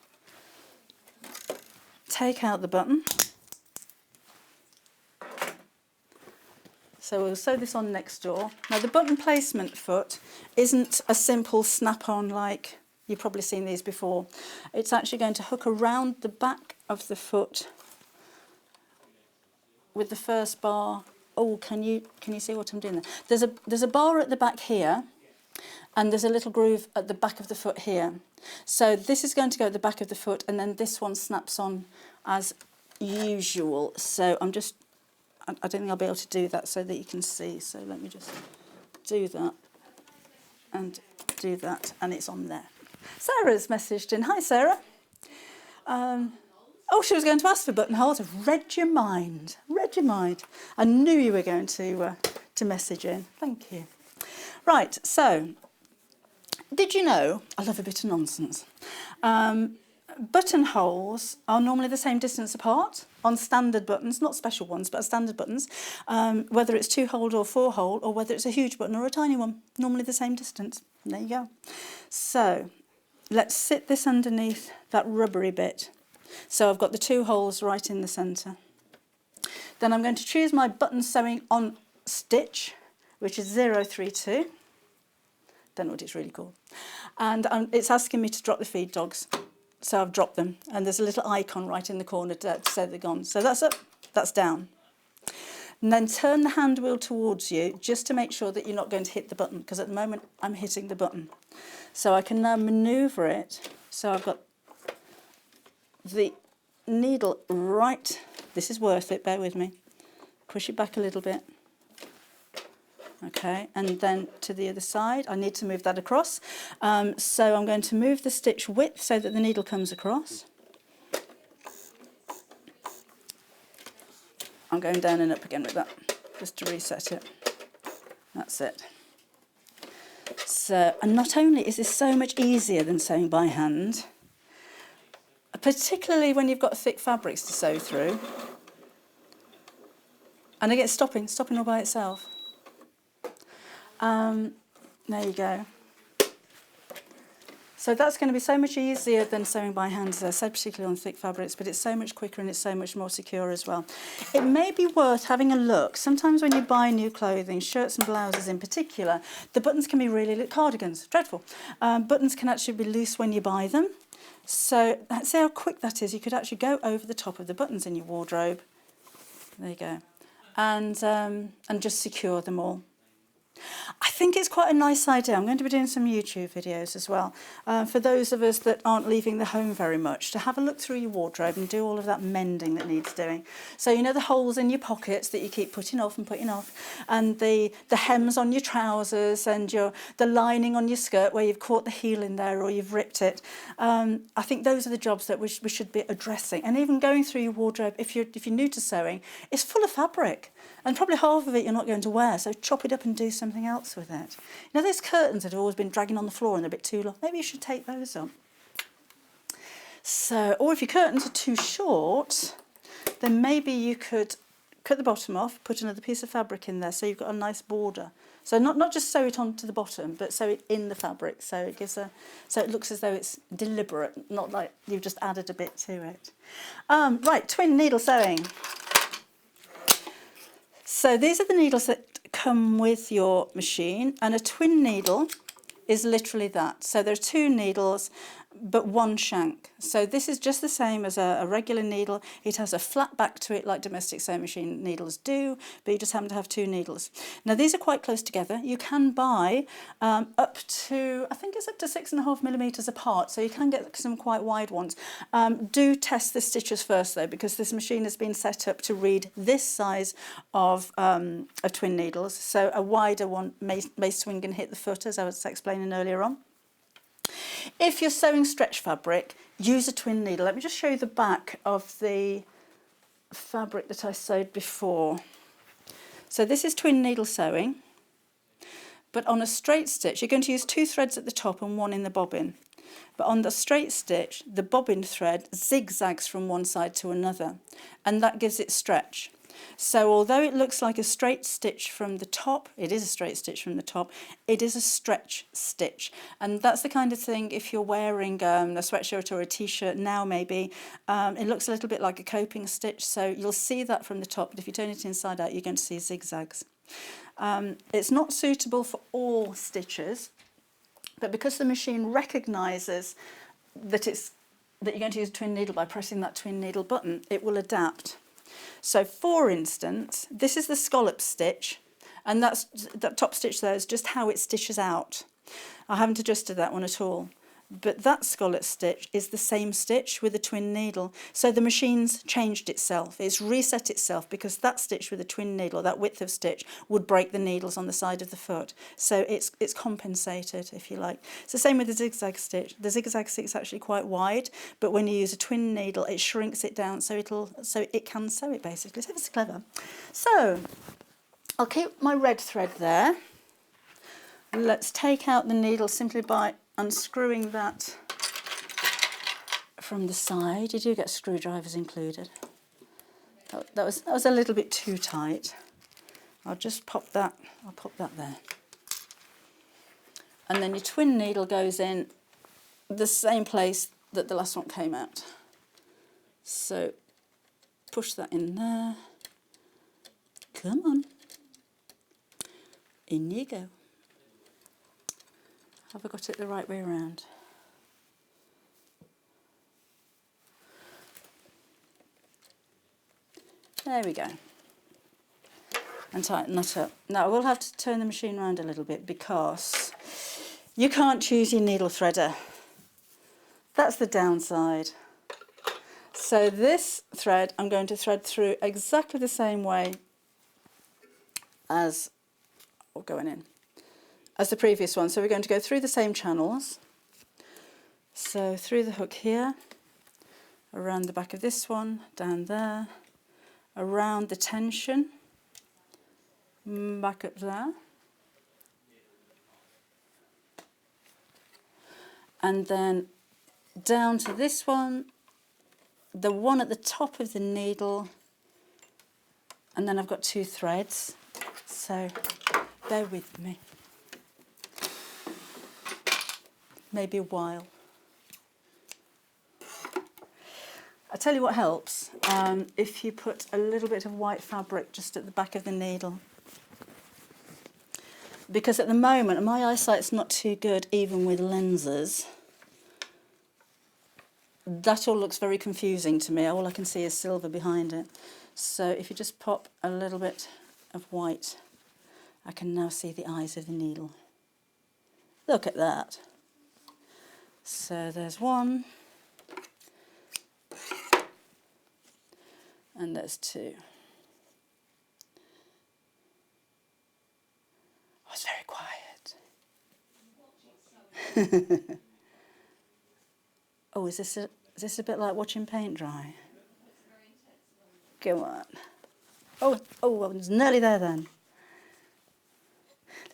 take out the button. So we'll sew this on next door. Now the button placement foot isn't a simple snap-on like you've probably seen these before. It's actually going to hook around the back of the foot with the first bar. Oh, can you see what I'm doing there? There's a bar at the back here, and there's a little groove at the back of the foot here. So this is going to go at the back of the foot, and then this one snaps on as usual. So I don't think I'll be able to do that so that you can see. So let me just do that and do that, and it's on there. Sarah's messaged in. Hi, Sarah. Oh, she was going to ask for buttonholes. I've read your mind. Read your mind. I knew you were going to message in. Thank you. Right, so did you know, I love a bit of nonsense, buttonholes are normally the same distance apart on standard buttons, not special ones, but standard buttons, whether it's 2-hole or 4-hole, or whether it's a huge button or a tiny one, normally the same distance. And there you go. So let's sit this underneath that rubbery bit. So I've got the 2 holes right in the centre. Then I'm going to choose my button sewing on stitch, which is 032. Don't know what it's really called. And it's asking me to drop the feed dogs. So I've dropped them, and there's a little icon right in the corner to say they're gone. So that's up, that's down. And then turn the hand wheel towards you just to make sure that you're not going to hit the button, because at the moment I'm hitting the button. So I can now manoeuvre it. So I've got the needle right, this is worth it, bear with me. Push it back a little bit. Okay, and then to the other side, I need to move that across. So I'm going to move the stitch width so that the needle comes across. I'm going down and up again with that, just to reset it. That's it. So, and not only is this so much easier than sewing by hand, particularly when you've got thick fabrics to sew through, and again, stopping all by itself. There you go. So that's going to be so much easier than sewing by hand, as I said, particularly on thick fabrics, but it's so much quicker and it's so much more secure as well. It may be worth having a look. Sometimes when you buy new clothing, shirts and blouses in particular, the buttons can be really, cardigans, dreadful. Buttons can actually be loose when you buy them. So let's see how quick that is. You could actually go over the top of the buttons in your wardrobe. There you go. And just secure them all. I think it's quite a nice idea. I'm going to be doing some YouTube videos as well for those of us that aren't leaving the home very much, to have a look through your wardrobe and do all of that mending that needs doing. So you know the holes in your pockets that you keep putting off, and the hems on your trousers, and the lining on your skirt where you've caught the heel in there or you've ripped it. I think those are the jobs that we should be addressing. And even going through your wardrobe, if you're new to sewing, it's full of fabric. And probably half of it you're not going to wear, so chop it up and do something else with it. You know, those curtains that have always been dragging on the floor and they're a bit too long, maybe you should take those up. So, or if your curtains are too short, then maybe you could cut the bottom off, put another piece of fabric in there so you've got a nice border. So not just sew it onto the bottom, but sew it in the fabric, so it gives so it looks as though it's deliberate, not like you've just added a bit to it. Right, twin needle sewing. So these are the needles that come with your machine, and a twin needle is literally that. So there are two needles but one shank. So this is just the same as a regular needle. It has a flat back to it like domestic sewing machine needles do, but you just happen to have two needles. Now these are quite close together. You can buy up to, I think it's up to 6.5 millimetres apart, so you can get some quite wide ones. Do test the stitches first though, because this machine has been set up to read this size of twin needles. So a wider one may swing and hit the foot, as I was explaining earlier on. If you're sewing stretch fabric, use a twin needle. Let me just show you the back of the fabric that I sewed before. So this is twin needle sewing, but on a straight stitch, you're going to use 2 threads at the top and 1 in the bobbin. But on the straight stitch, the bobbin thread zigzags from one side to another, and that gives it stretch. So although it looks like a straight stitch from the top, it is a straight stitch from the top, it is a stretch stitch. And that's the kind of thing, if you're wearing a sweatshirt or a t-shirt now maybe, it looks a little bit like a coping stitch, so you'll see that from the top, but if you turn it inside out, you're going to see zigzags. It's not suitable for all stitches, but because the machine recognises that you're going to use a twin needle by pressing that twin needle button, it will adapt. So for instance, this is the scallop stitch, and that top stitch there is just how it stitches out. I haven't adjusted that one at all. But that scallop stitch is the same stitch with a twin needle. So the machine's changed itself. It's reset itself because that stitch with a twin needle, that width of stitch, would break the needles on the side of the foot. So it's compensated, if you like. It's the same with the zigzag stitch. The zigzag stitch is actually quite wide, but when you use a twin needle, it shrinks it down so it can sew it basically. So it's clever. So I'll keep my red thread there. Let's take out the needle simply by unscrewing that from the side. You do get screwdrivers included. That was a little bit too tight. I'll just pop that there. And then your twin needle goes in the same place that the last one came out. So push that in there. Come on. In you go. Have I got it the right way around? There we go. And tighten that up. Now I will have to turn the machine around a little bit because you can't choose your needle threader. That's the downside. So this thread I'm going to thread through exactly the same way as as the previous one. So we're going to go through the same channels. So through the hook here, around the back of this one, down there, around the tension, back up there, and then down to this one, the one at the top of the needle, and then I've got 2 threads, so bear with me, maybe a while. I tell you what helps, if you put a little bit of white fabric just at the back of the needle. Because at the moment, my eyesight's not too good, even with lenses. That all looks very confusing to me. All I can see is silver behind it. So if you just pop a little bit of white, I can now see the eyes of the needle. Look at that. So there's 1. And there's 2. Oh, it's very quiet. Oh, is this a bit like watching paint dry? Go on. Oh, I was nearly there then.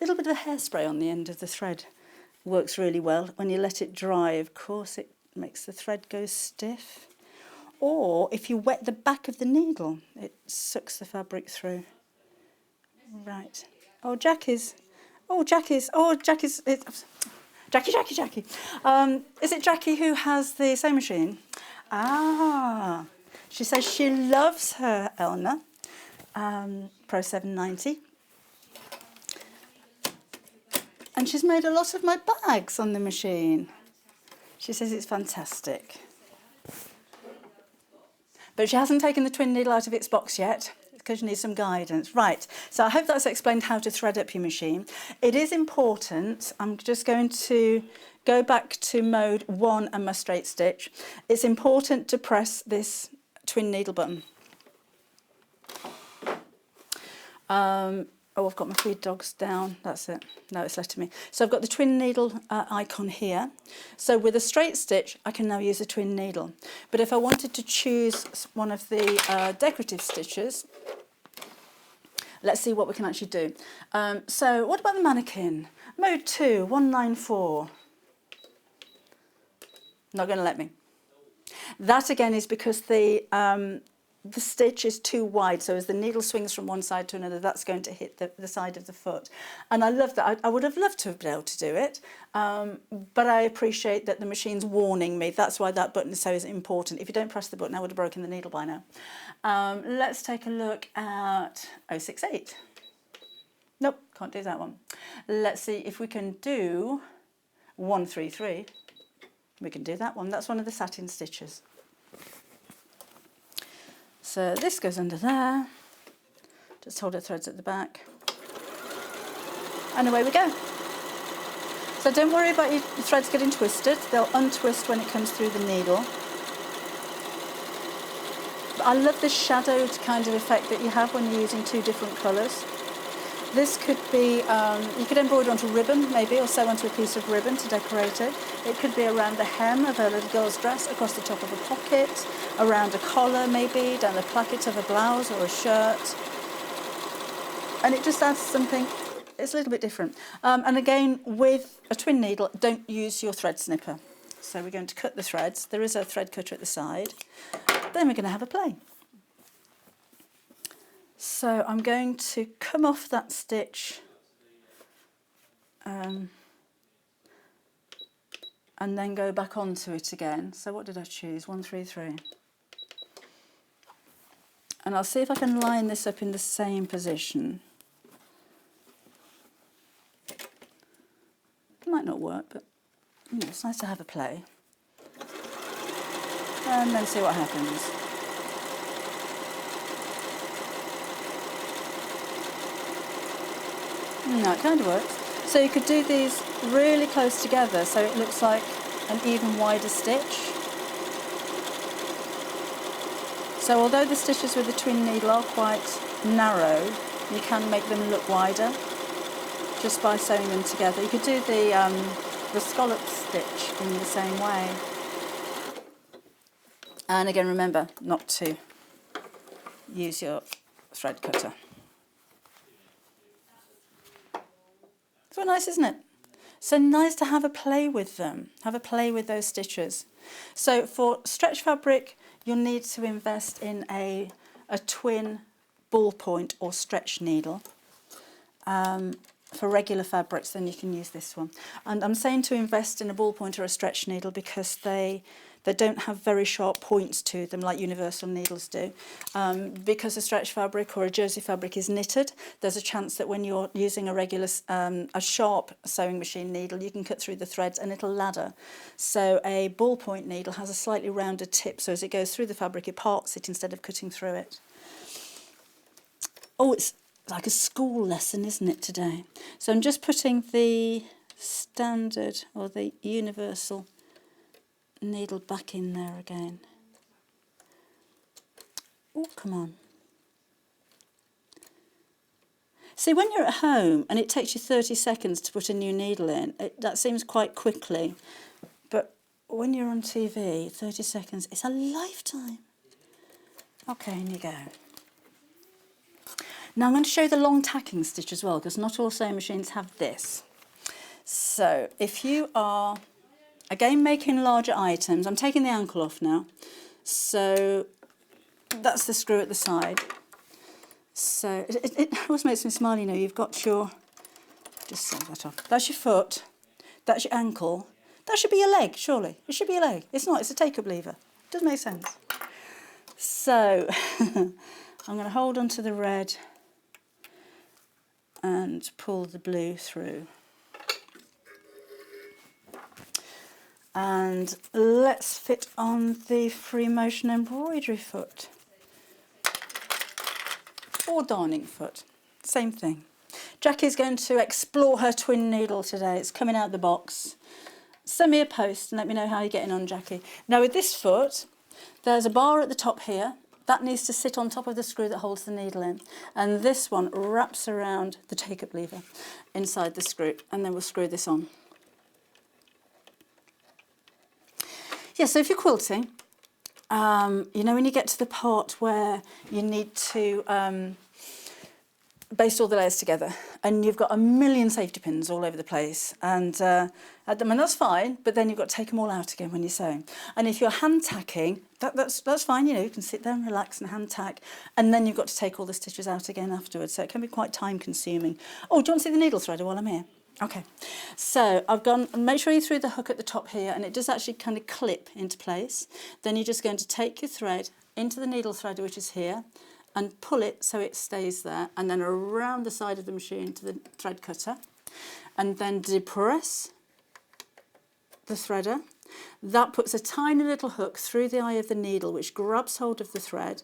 A little bit of hairspray on the end of the thread works really well. When you let it dry, of course, it makes the thread go stiff. Or if you wet the back of the needle, it sucks the fabric through. Right. Jackie. Is it Jackie who has the sewing machine? Ah. She says she loves her Elna Pro 790. And she's made a lot of my bags on the machine. She says it's fantastic. But she hasn't taken the twin needle out of its box yet because you need some guidance. Right, so I hope that's explained how to thread up your machine. It is important, I'm just going to go back to mode 1 and my straight stitch. It's important to press this twin needle button. I've got my feed dogs down, that's it. No, it's letting me. So I've got the twin needle icon here. So with a straight stitch, I can now use a twin needle. But if I wanted to choose one of the decorative stitches, let's see what we can actually do. So what about the mannequin? Mode 2, 194. Not going to let me. That again is because the stitch is too wide, so as the needle swings from one side to another, that's going to hit the side of the foot. And I love that. I would have loved to have been able to do it, but I appreciate that the machine's warning me. That's why that button is so important. If you don't press the button, I would have broken the needle by now. Let's take a look at 068. Nope, can't do that one. Let's see if we can do 133. We can do that one. That's one of the satin stitches. So this goes under there, just hold the threads at the back, and away we go. So don't worry about your threads getting twisted, they'll untwist when it comes through the needle. But I love this shadowed kind of effect that you have when you're using 2 different colours. This could be, you could embroider onto ribbon maybe, or sew onto a piece of ribbon to decorate it. It could be around the hem of a little girl's dress, across the top of a pocket, around a collar maybe, down the placket of a blouse or a shirt. And it just adds something, it's a little bit different. And again, with a twin needle, don't use your thread snipper. So we're going to cut the threads. There is a thread cutter at the side. Then we're going to have a play. So I'm going to come off that stitch and then go back onto it again. So what did I choose? 133. And I'll see if I can line this up in the same position. It might not work, but you know, it's nice to have a play. And then see what happens. No, it kind of works. So you could do these really close together so it looks like an even wider stitch. So although the stitches with the twin needle are quite narrow, you can make them look wider just by sewing them together. You could do the scallop stitch in the same way. And again, remember not to use your thread cutter. It's quite nice, isn't it? So nice to have a play with them, have a play with those stitches. So for stretch fabric, you'll need to invest in a twin ballpoint or stretch needle. For regular fabrics, then you can use this one. And I'm saying to invest in a ballpoint or a stretch needle because they don't have very sharp points to them like universal needles do. Because a stretch fabric or a jersey fabric is knitted, there's a chance that when you're using a regular, a sharp sewing machine needle, you can cut through the threads and it'll ladder. So a ballpoint needle has a slightly rounded tip, so as it goes through the fabric, it parts it instead of cutting through it. Oh, it's like a school lesson, isn't it, today? So I'm just putting the standard or the universal needle back in there again. Oh, come on. See, when you're at home and it takes you 30 seconds to put a new needle in, that seems quite quickly. But when you're on TV, 30 seconds, it's a lifetime. Okay, in you go. Now I'm going to show you the long tacking stitch as well, because not all sewing machines have this. So if you are, again, making larger items, I'm taking the ankle off now. So that's the screw at the side. So it always makes me smile, you know, you've got your, just set that off. That's your foot, that's your ankle. That should be your leg, surely. It should be your leg. It's not, it's a take-up lever. Doesn't make sense. So I'm going to hold onto the red and pull the blue through. And let's fit on the free motion embroidery foot. Or darning foot, same thing. Jackie's going to explore her twin needle today. It's coming out the box. Send me a post and let me know how you're getting on, Jackie. Now with this foot, there's a bar at the top here. That needs to sit on top of the screw that holds the needle in. And this one wraps around the take-up lever inside the screw. And then we'll screw this on. Yeah, so if you're quilting, you know when you get to the part where you need to baste all the layers together and you've got a million safety pins all over the place and that's fine, but then you've got to take them all out again when you're sewing. And if you're hand tacking, that's fine, you know, you can sit there and relax and hand tack, and then you've got to take all the stitches out again afterwards, so it can be quite time consuming. Oh, do you want to see the needle threader while I'm here? Okay, so I've gone, make sure you threw the hook at the top here, and it does actually kind of clip into place. Then you're just going to take your thread into the needle threader, which is here, and pull it so it stays there, and then around the side of the machine to the thread cutter, and then depress the threader. That puts a tiny little hook through the eye of the needle, which grabs hold of the thread,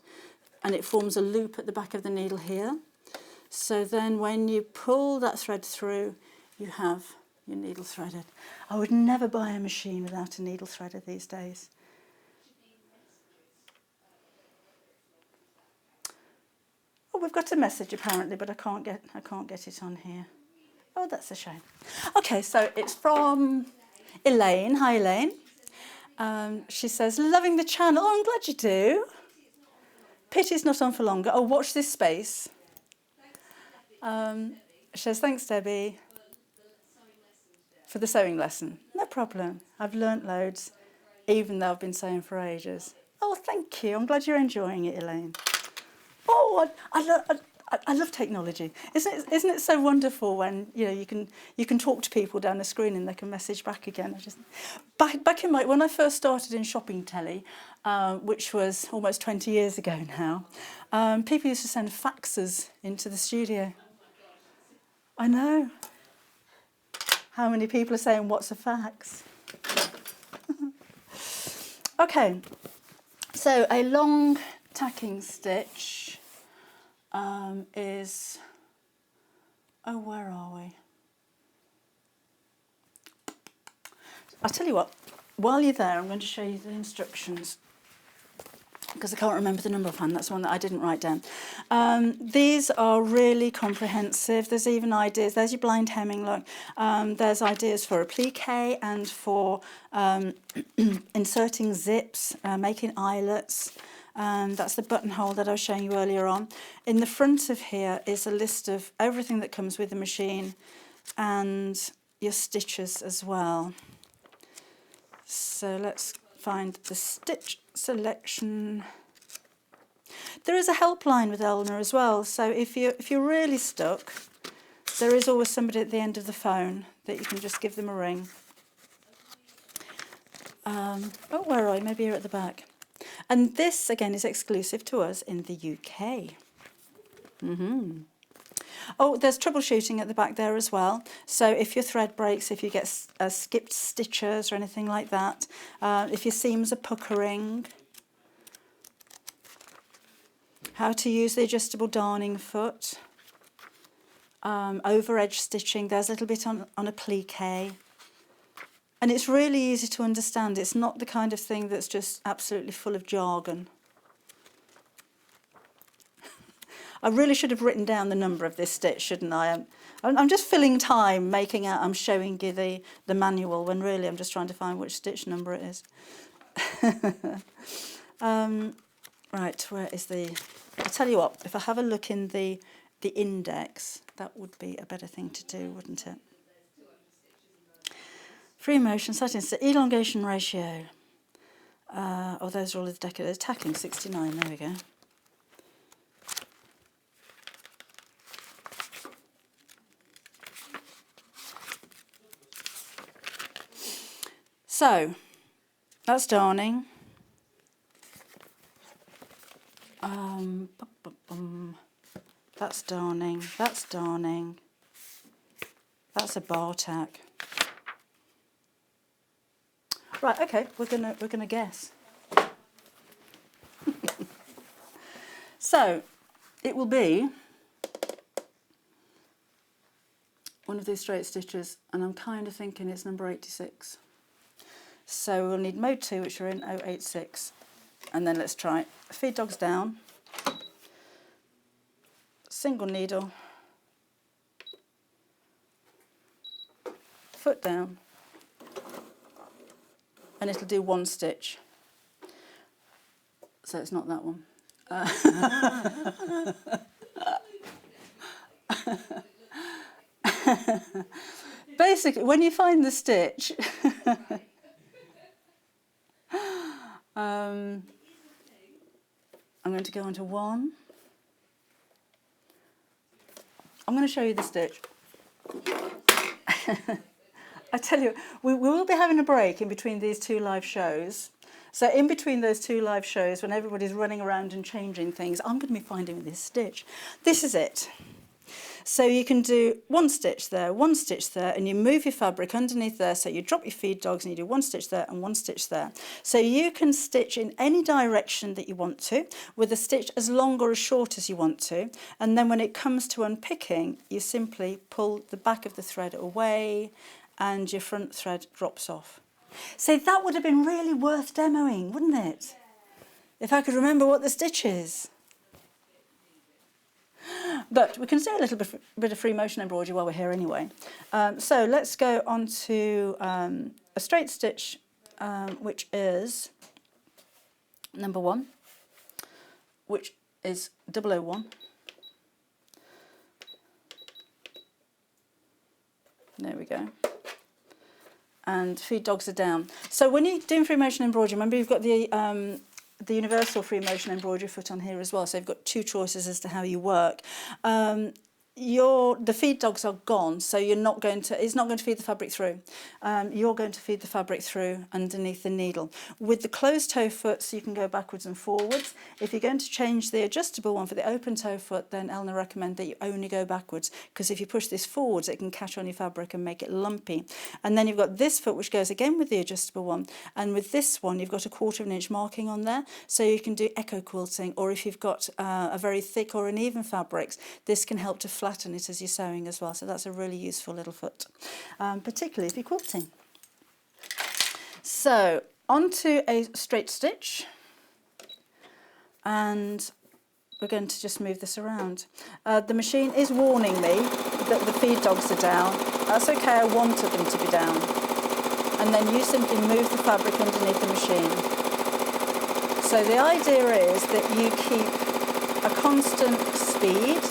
and it forms a loop at the back of the needle here. So then when you pull that thread through, you have your needle threaded. I would never buy a machine without a needle threader these days. Oh, we've got a message apparently, but I can't get it on here. Oh, that's a shame. Okay, so it's from Elaine. Hi, Elaine. She says, loving the channel. Oh, I'm glad you do. Pity it's not on for longer. Oh, watch this space. She says, thanks, Debbie, for the sewing lesson. No problem. I've learnt loads, even though I've been sewing for ages. Oh, thank you. I'm glad you're enjoying it, Elaine. Oh, I love technology. Isn't it so wonderful when you can talk to people down the screen and they can message back again? Back in when I first started in shopping telly, which was almost 20 years ago now, people used to send faxes into the studio. I know. How many people are saying, what's a fax? Okay, so a long tacking stitch is Oh, where are we? I'll tell you what, while you're there, I'm going to show you the instructions, because I can't remember the number offhand. That's one that I didn't write down. These are really comprehensive. There's even ideas. There's your blind hemming, look. There's ideas for applique and for inserting zips, making eyelets. That's the buttonhole that I was showing you earlier on. In the front of here is a list of everything that comes with the machine and your stitches as well. So let's find the stitch selection. There is a helpline with Elna as well, so if you're really stuck, there is always somebody at the end of the phone that you can just give them a ring. Oh, where are you? Maybe you're at the back. And this again is exclusive to us in the UK. Oh, there's troubleshooting at the back there as well. So if your thread breaks, if you get skipped stitches or anything like that, if your seams are puckering, how to use the adjustable darning foot, overedge stitching, there's a little bit on applique. And it's really easy to understand. It's not the kind of thing that's just absolutely full of jargon. I really should have written down the number of this stitch, shouldn't I? I'm just filling time making out I'm showing you the manual when really I'm just trying to find which stitch number it is. Right, where is the... I'll tell you what, if I have a look in the index, that would be a better thing to do, wouldn't it? Free motion, satin, elongation ratio. Oh, those are all the decorative. Tacking 69, there we go. So, that's darning. That's darning. That's darning. That's a bar tack. Right, okay, we're gonna guess. So, it will be one of these straight stitches, and I'm kind of thinking it's number 86. So we'll need mode 2, which are in 086, and then let's try feed dogs down, single needle, foot down, and it'll do one stitch. So it's not that one. Basically, when you find the stitch, I'm going to go on to 1. I'm going to show you the stitch. I tell you, we will be having a break in between these 2 live shows. So in between those 2 live shows, when everybody's running around and changing things, I'm going to be finding this stitch. This is it. So you can do 1 stitch there, 1 stitch there, and you move your fabric underneath there, so you drop your feed dogs and you do 1 stitch there and 1 stitch there. So you can stitch in any direction that you want to, with a stitch as long or as short as you want to, and then when it comes to unpicking, you simply pull the back of the thread away and your front thread drops off. So that would have been really worth demoing, wouldn't it? If I could remember what the stitch is. But we can do a little bit of free motion embroidery while we're here anyway. So let's go on to a straight stitch, which is number 1, which is 001. There we go. And feed dogs are down. So when you're doing free motion embroidery, remember you've got the universal free motion embroidery foot on here as well, so you've got 2 choices as to how you work. The feed dogs are gone, so it's not going to feed the fabric through. You're going to feed the fabric through underneath the needle. With the closed toe foot, so you can go backwards and forwards. If you're going to change the adjustable one for the open toe foot, then Elna recommend that you only go backwards, because if you push this forwards, it can catch on your fabric and make it lumpy. And then you've got this foot, which goes again with the adjustable one, and with this one, you've got a 1/4 inch marking on there, so you can do echo quilting, or if you've got a very thick or uneven fabrics, this can help to flatten it as you're sewing as well. So that's a really useful little foot, particularly if you're quilting. So onto a straight stitch, and we're going to just move this around. The machine is warning me that the feed dogs are down. That's okay, I wanted them to be down. And then you simply move the fabric underneath the machine. So the idea is that you keep a constant speed,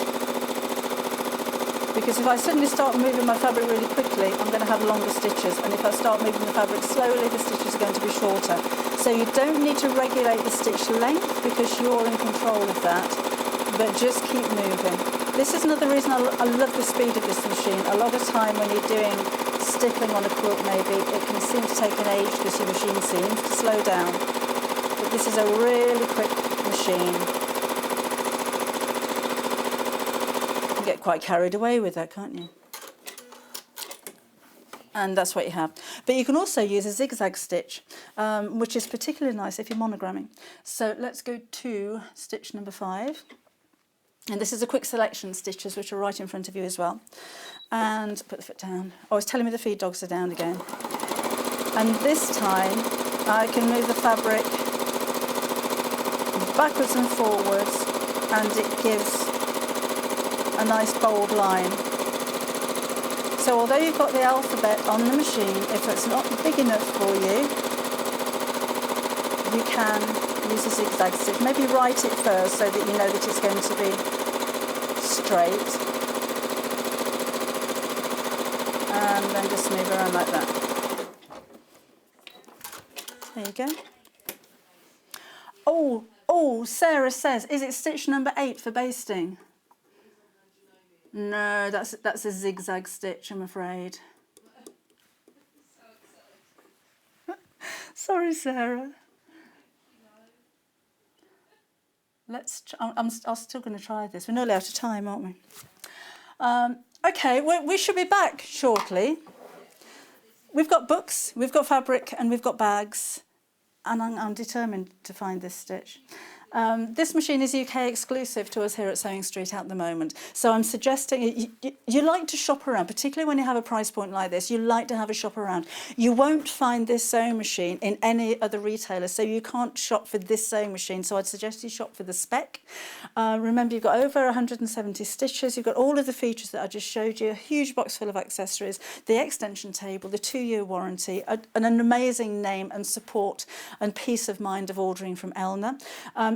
because if I suddenly start moving my fabric really quickly, I'm going to have longer stitches, and if I start moving the fabric slowly, the stitches are going to be shorter. So you don't need to regulate the stitch length because you're in control of that, but just keep moving. This is another reason I love the speed of this machine. A lot of time when you're doing stippling on a quilt maybe, it can seem to take an age because your machine seems to slow down. But this is a really quick machine. You can get quite carried away with that, can't you? And that's what you have. But you can also use a zigzag stitch, which is particularly nice if you're monogramming. So let's go to stitch number 5. And this is a quick selection stitches, which are right in front of you as well. And put the foot down. Oh, it's telling me the feed dogs are down again. And this time I can move the fabric backwards and forwards, and it gives a nice bold line. So although you've got the alphabet on the machine, if it's not big enough for you, you can use a zigzag stitch. Maybe write it first so that you know that it's going to be straight. And then just move around like that. There you go. Oh, Sarah says, is it stitch number 8 for basting? No, that's a zigzag stitch, I'm afraid. Sorry, Sarah. I'm still going to try this. We're nearly out of time, aren't we? Okay, we should be back shortly. We've got books, we've got fabric, and we've got bags. And I'm determined to find this stitch. This machine is UK exclusive to us here at Sewing Street at the moment. So I'm suggesting you like to shop around, particularly when you have a price point like this. You like to have a shop around. You won't find this sewing machine in any other retailer, so you can't shop for this sewing machine. So I'd suggest you shop for the spec. Remember, you've got over 170 stitches. You've got all of the features that I just showed you, a huge box full of accessories, the extension table, the 2-year warranty, an amazing name and support and peace of mind of ordering from Elna.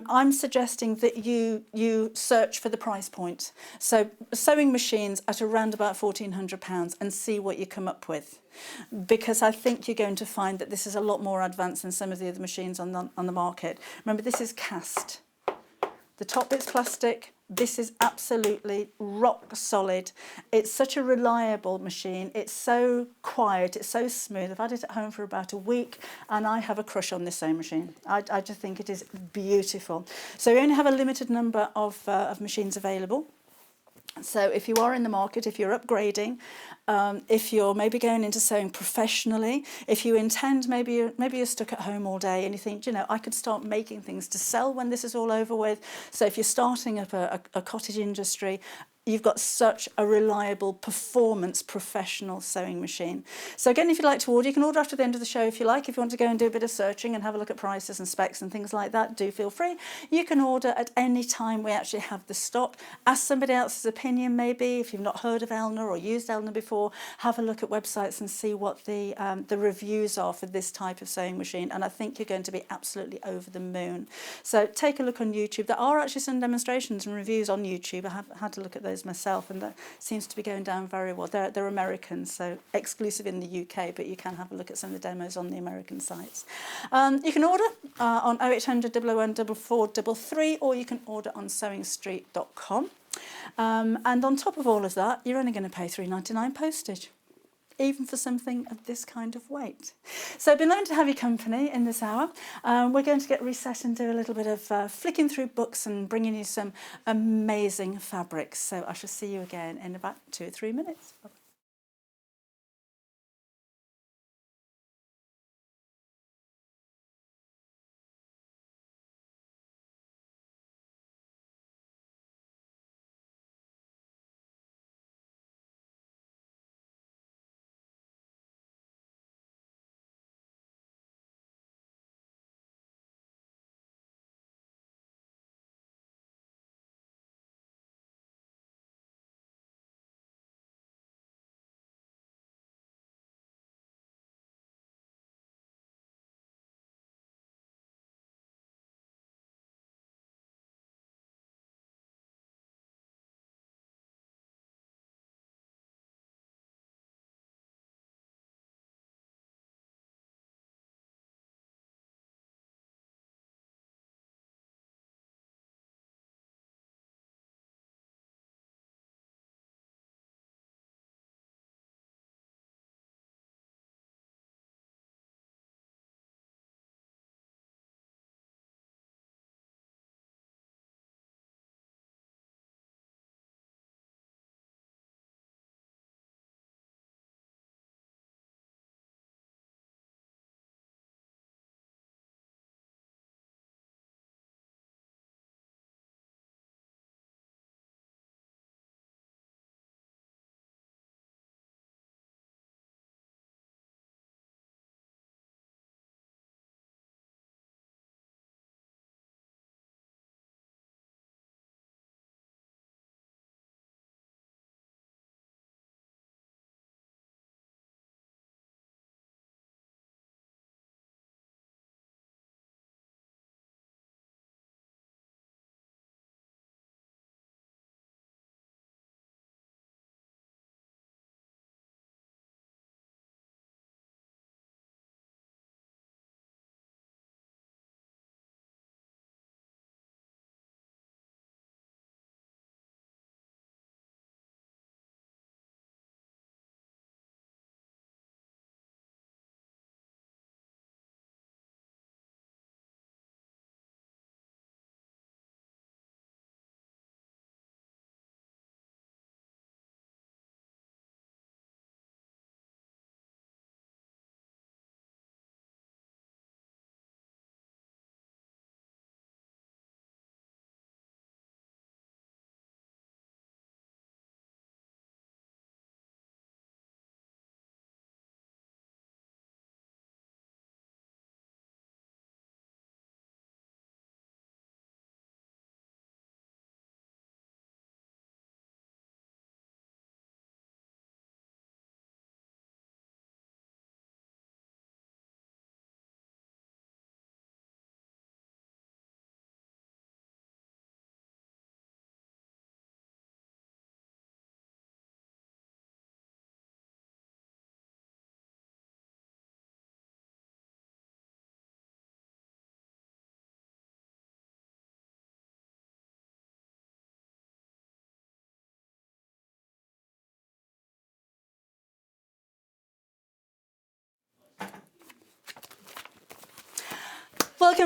I'm suggesting that you search for the price point. So sewing machines at around about £1,400 and see what you come up with. Because I think you're going to find that this is a lot more advanced than some of the other machines on the market. Remember, this is cast. The top bit's plastic. This is absolutely rock solid. It's such a reliable machine. It's so quiet. It's so smooth. I've had it at home for about a week and I have a crush on this sewing machine. I just think it is beautiful. So we only have a limited number of machines available. So if you are in the market, if you're upgrading, if you're maybe going into sewing professionally, if you intend, maybe you're stuck at home all day and you think, you know, I could start making things to sell when this is all over with. So if you're starting up a cottage industry, you've got such a reliable performance professional sewing machine. So again, if you'd like to order, you can order after the end of the show if you like. If you want to go and do a bit of searching and have a look at prices and specs and things like that, do feel free. You can order at any time we actually have the stock. Ask somebody else's opinion maybe. If you've not heard of Elna or used Elna before, have a look at websites and see what the reviews are for this type of sewing machine. And I think you're going to be absolutely over the moon. So take a look on YouTube. There are actually some demonstrations and reviews on YouTube. I have had a look at those myself, and that seems to be going down very well. They're American, so exclusive in the UK, but you can have a look at some of the demos on the American sites. You can order on 0800 001 4433, or you can order on sewingstreet.com. And on top of all of that, you're only going to pay £3.99 postage, even for something of this kind of weight. So I've been known to have your company in this hour. We're going to get reset and do a little bit of flicking through books and bringing you some amazing fabrics. So I shall see you again in about 2 or 3 minutes. Bye-bye.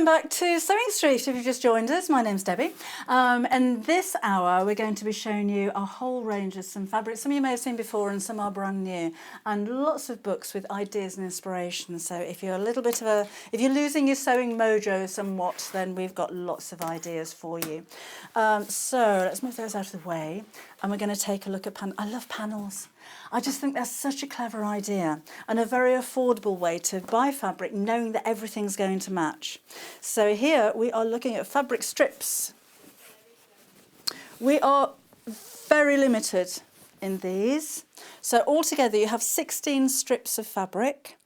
Welcome back to Sewing Street. If you've just joined us, my name's Debbie. And this hour we're going to be showing you a whole range of some fabrics. Some you may have seen before and some are brand new. And lots of books with ideas and inspiration. So if you're if you're losing your sewing mojo somewhat, then we've got lots of ideas for you. So let's move those out of the way. And we're going to take a look at I love panels. I just think that's such a clever idea and a very affordable way to buy fabric knowing that everything's going to match. So here we are looking at fabric strips. We are very limited in these. So altogether you have 16 strips of fabric.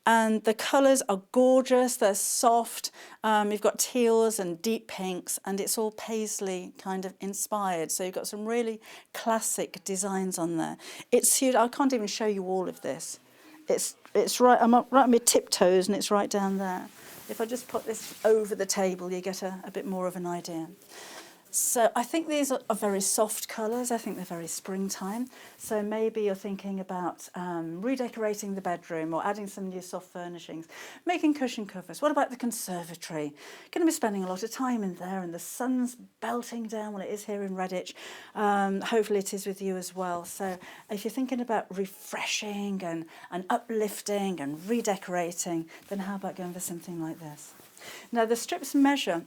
And the colours are gorgeous, they're soft, you've got teals and deep pinks, and it's all paisley kind of inspired. So you've got some really classic designs on there. It's huge. I can't even show you all of this. It's right, I'm right on my tiptoes and it's right down there. If I just put this over the table, you get a bit more of an idea. So I think these are very soft colours. I think they're very springtime. So maybe you're thinking about redecorating the bedroom or adding some new soft furnishings, making cushion covers. What about the conservatory? Going to be spending a lot of time in there and the sun's belting down. Well, it is here in Redditch. Hopefully it is with you as well. So if you're thinking about refreshing and uplifting and redecorating, then how about going for something like this? Now the strips measure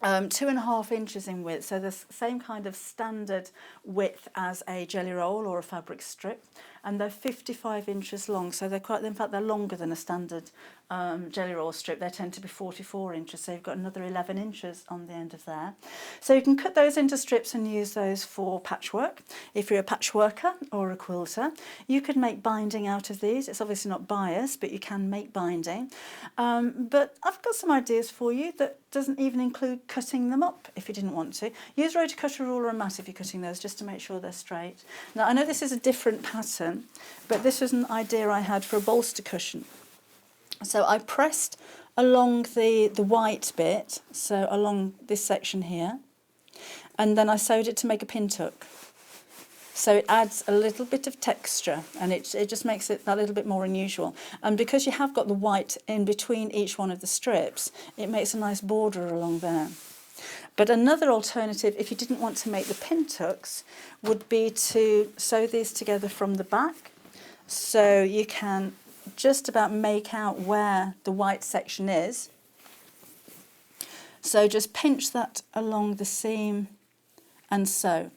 2.5 inches in width, so the same kind of standard width as a jelly roll or a fabric strip, and they're 55 inches long, so in fact they're longer than a standard jelly roll strip. They tend to be 44 inches, so you've got another 11 inches on the end of there. So you can cut those into strips and use those for patchwork. If you're a patchworker or a quilter, you could make binding out of these. It's obviously not bias, but you can make binding. But I've got some ideas for you that doesn't even include cutting them up if you didn't want to. Use rotary cutter, ruler and mat if you're cutting those, just to make sure they're straight. Now I know this is a different pattern, but this was an idea I had for a bolster cushion. So I pressed along the white bit, so along this section here, and then I sewed it to make a pin tuck. So it adds a little bit of texture and it just makes it a little bit more unusual. And because you have got the white in between each one of the strips, it makes a nice border along there. But another alternative, if you didn't want to make the pin tucks, would be to sew these together from the back. So you can just about make out where the white section is. So just pinch that along the seam and sew.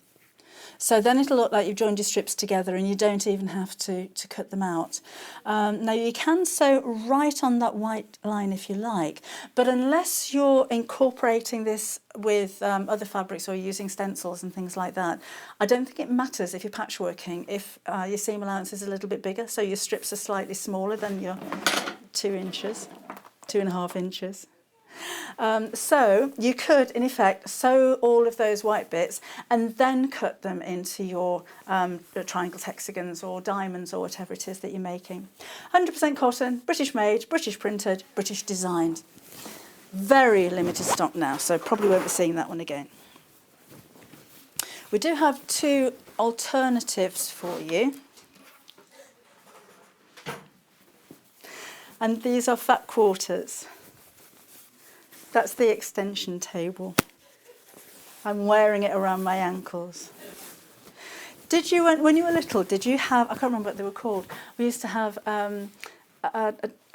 So then it'll look like you've joined your strips together and you don't even have to cut them out. Now you can sew right on that white line if you like, but unless you're incorporating this with other fabrics or using stencils and things like that, I don't think it matters if you're patchworking if your seam allowance is a little bit bigger, so your strips are slightly smaller than your 2 inches, 2.5 inches. So you could, in effect, sew all of those white bits and then cut them into your triangles, hexagons or diamonds or whatever it is that you're making. 100% cotton, British made, British printed, British designed. Very limited stock now, so probably won't be seeing that one again. We do have 2 alternatives for you. And these are fat quarters. That's the extension table. I'm wearing it around my ankles. Did you, when you were little, did you have, I can't remember what they were called, we used to have a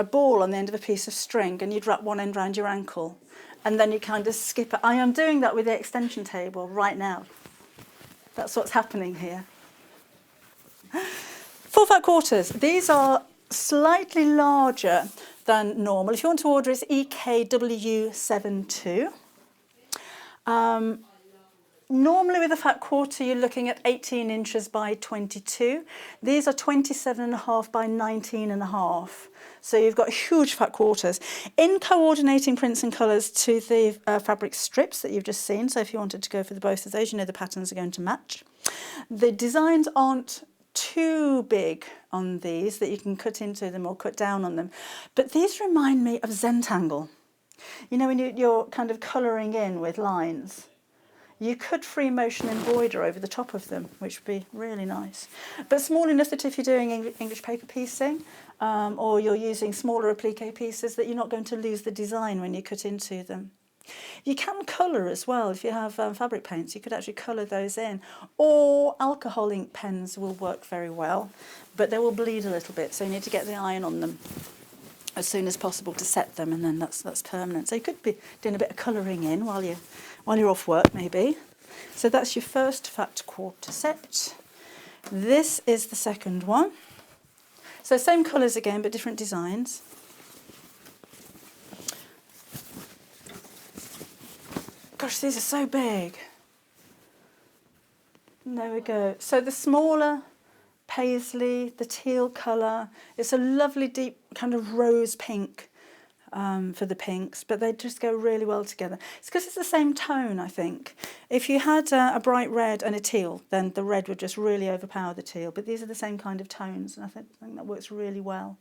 ball on the end of a piece of string and you'd wrap one end around your ankle and then you kind of skip it. I am doing that with the extension table right now. That's what's happening here. 4 fat quarters. These are slightly larger than normal. If you want to order, it's EKW72. Normally with a fat quarter, you're looking at 18 inches by 22. These are 27.5 by 19.5. So you've got huge fat quarters. In coordinating prints and colours to the fabric strips that you've just seen, so if you wanted to go for both of those, you know the patterns are going to match. The designs aren't too big on these that you can cut into them or cut down on them, but these remind me of Zentangle. You know, when you're kind of colouring in with lines. You could free motion embroider over the top of them, which would be really nice. But small enough that if you're doing English paper piecing, or you're using smaller applique pieces, that you're not going to lose the design when you cut into them. You can colour as well. If you have fabric paints, you could actually colour those in. Or alcohol ink pens will work very well, but they will bleed a little bit, so you need to get the iron on them as soon as possible to set them, and then that's permanent. So you could be doing a bit of colouring in while you're off work, maybe. So that's your first fat quarter set. This is the second one. So same colours again, but different designs. Gosh, these are so big. There we go. So the smaller paisley, the teal colour, it's a lovely deep kind of rose pink for the pinks, but they just go really well together. It's because it's the same tone, I think. If you had a bright red and a teal, then the red would just really overpower the teal, but these are the same kind of tones, and I think that works really well.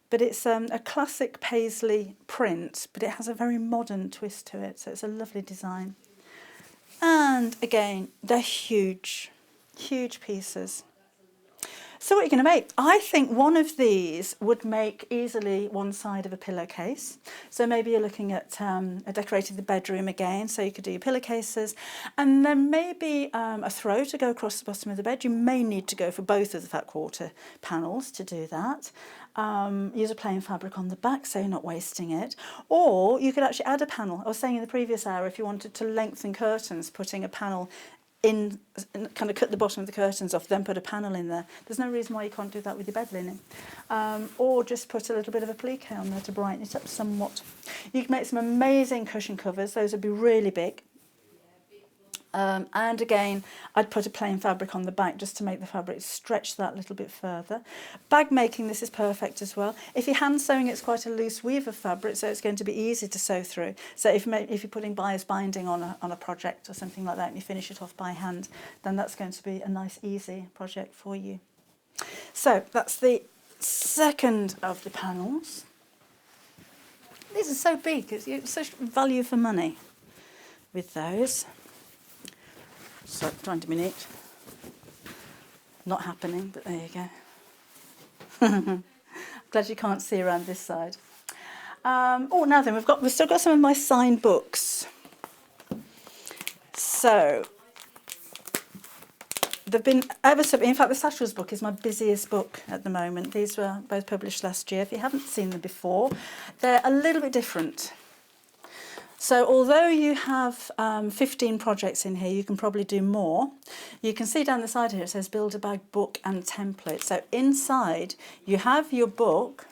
But it's a classic paisley print, but it has a very modern twist to it, so it's a lovely design. And again, they're huge, huge pieces. So what are you going to make? I think one of these would make easily one side of a pillowcase. So maybe you're looking at decorating the bedroom again, so you could do your pillowcases, and then maybe a throw to go across the bottom of the bed. You may need to go for both of the fat quarter panels to do that. Use a plain fabric on the back so you're not wasting it. Or you could actually add a panel. I was saying in the previous hour, if you wanted to lengthen curtains, putting a panel in, kind of cut the bottom of the curtains off, then put a panel in there. There's no reason why you can't do that with your bed linen. Or just put a little bit of applique on there to brighten it up somewhat. You can make some amazing cushion covers. Those would be really big. And again, I'd put a plain fabric on the back just to make the fabric stretch that a little bit further. Bag making, this is perfect as well. If you're hand sewing, it's quite a loose weave of fabric, so it's going to be easy to sew through. So if you're putting bias binding on a project or something like that, and you finish it off by hand, then that's going to be a nice, easy project for you. So that's the second of the panels. These are so big, it's such value for money with those. So, trying to be neat. Not happening, but there you go. Glad you can't see around this side. Oh, now then, we've still got some of my signed books. So, they've been ever so. In fact, the Satchels book is my busiest book at the moment. These were both published last year. If you haven't seen them before, they're a little bit different. So although you have 15 projects in here, you can probably do more. You can see down the side here it says build a bag, book and template. So inside you have your book,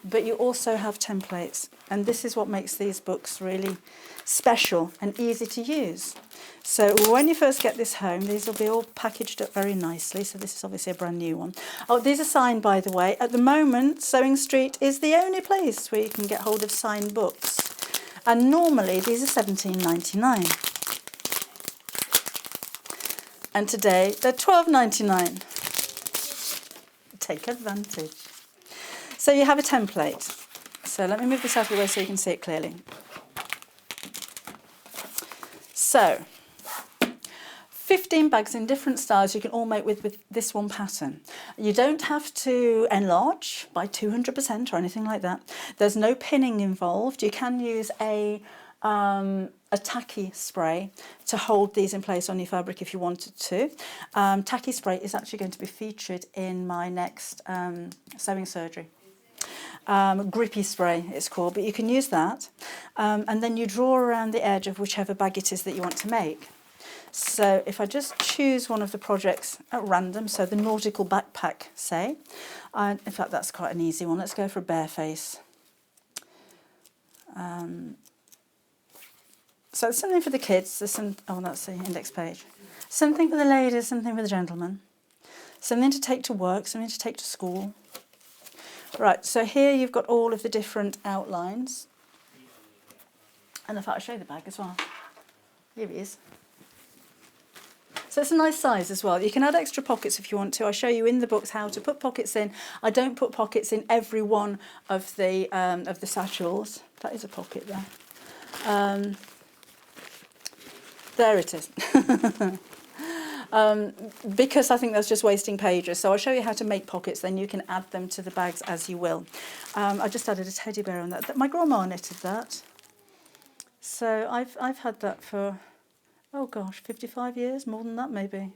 but you also have templates. And this is what makes these books really special and easy to use. So when you first get this home, these will be all packaged up very nicely. So this is obviously a brand new one. Oh, these are signed, by the way. At the moment, Sewing Street is the only place where you can get hold of signed books. And normally these are $17.99. And today they're $12.99. Take advantage. So you have a template. So let me move this out of the way so you can see it clearly. So 15 bags in different styles you can all make with this one pattern. You don't have to enlarge by 200% or anything like that. There's no pinning involved. You can use a tacky spray to hold these in place on your fabric if you wanted to. Tacky spray is actually going to be featured in my next sewing surgery. Grippy spray it's called, but you can use that. And then you draw around the edge of whichever bag it is that you want to make. So if I just choose one of the projects at random, so the nautical backpack, say, in fact that's quite an easy one, let's go for a bare face. So it's something for the kids, there's some, oh that's the index page, something for the ladies, something for the gentlemen, something to take to work, something to take to school. Right, so here you've got all of the different outlines, and in fact I'll show you the bag as well. Here it is. So it's a nice size as well. You can add extra pockets if you want to. I show you in the books how to put pockets in. I don't put pockets in every one of the satchels. That is a pocket there. There it is. Because I think that's just wasting pages. So I'll show you how to make pockets, then you can add them to the bags as you will. I just added a teddy bear on that. My grandma knitted that. So I've had that for, oh gosh, 55 years, more than that maybe.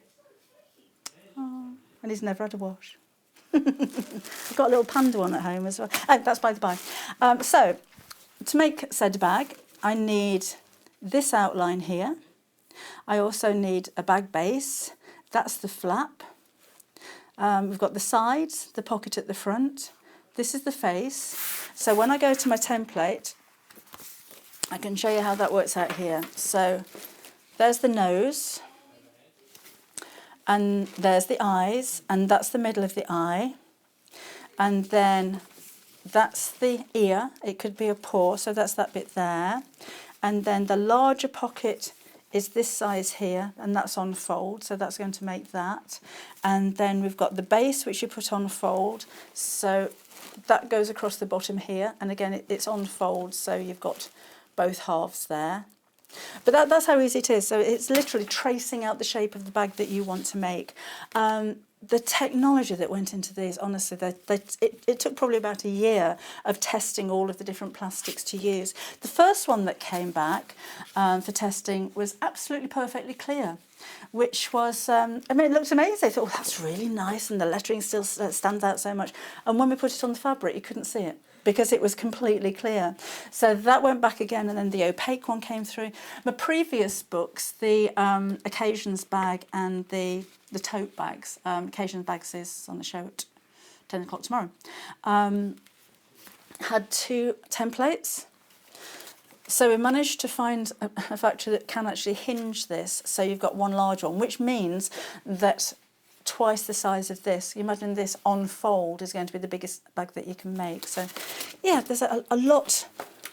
Oh, and he's never had a wash. I've got a little panda one at home as well. Oh, that's by the by. So to make said bag, I need this outline here. I also need a bag base. That's the flap. We've got the sides, the pocket at the front. This is the face. So when I go to my template, I can show you how that works out here. So there's the nose, and there's the eyes, and that's the middle of the eye. And then that's the ear. It could be a paw, so that's that bit there. And then the larger pocket is this size here, and that's on fold, so that's going to make that. And then we've got the base, which you put on fold, so that goes across the bottom here, and again it's on fold, so you've got both halves there. But that's how easy it is. So it's literally tracing out the shape of the bag that you want to make. The technology that went into these, honestly, it took probably about a year of testing all of the different plastics to use. The first one that came back for testing was absolutely perfectly clear, which was, I mean, it looked amazing. I thought, oh, that's really nice, and the lettering still stands out so much. And when we put it on the fabric, you couldn't see it, because it was completely clear. So that went back again, and then the opaque one came through. My previous books, the occasions bag and the tote bags, occasions bags is on the show at 10 o'clock tomorrow, had two templates. So we managed to find a factory that can actually hinge this, so you've got one large one, which means that twice the size of this, you imagine this on fold is going to be the biggest bag that you can make. So yeah, there's a lot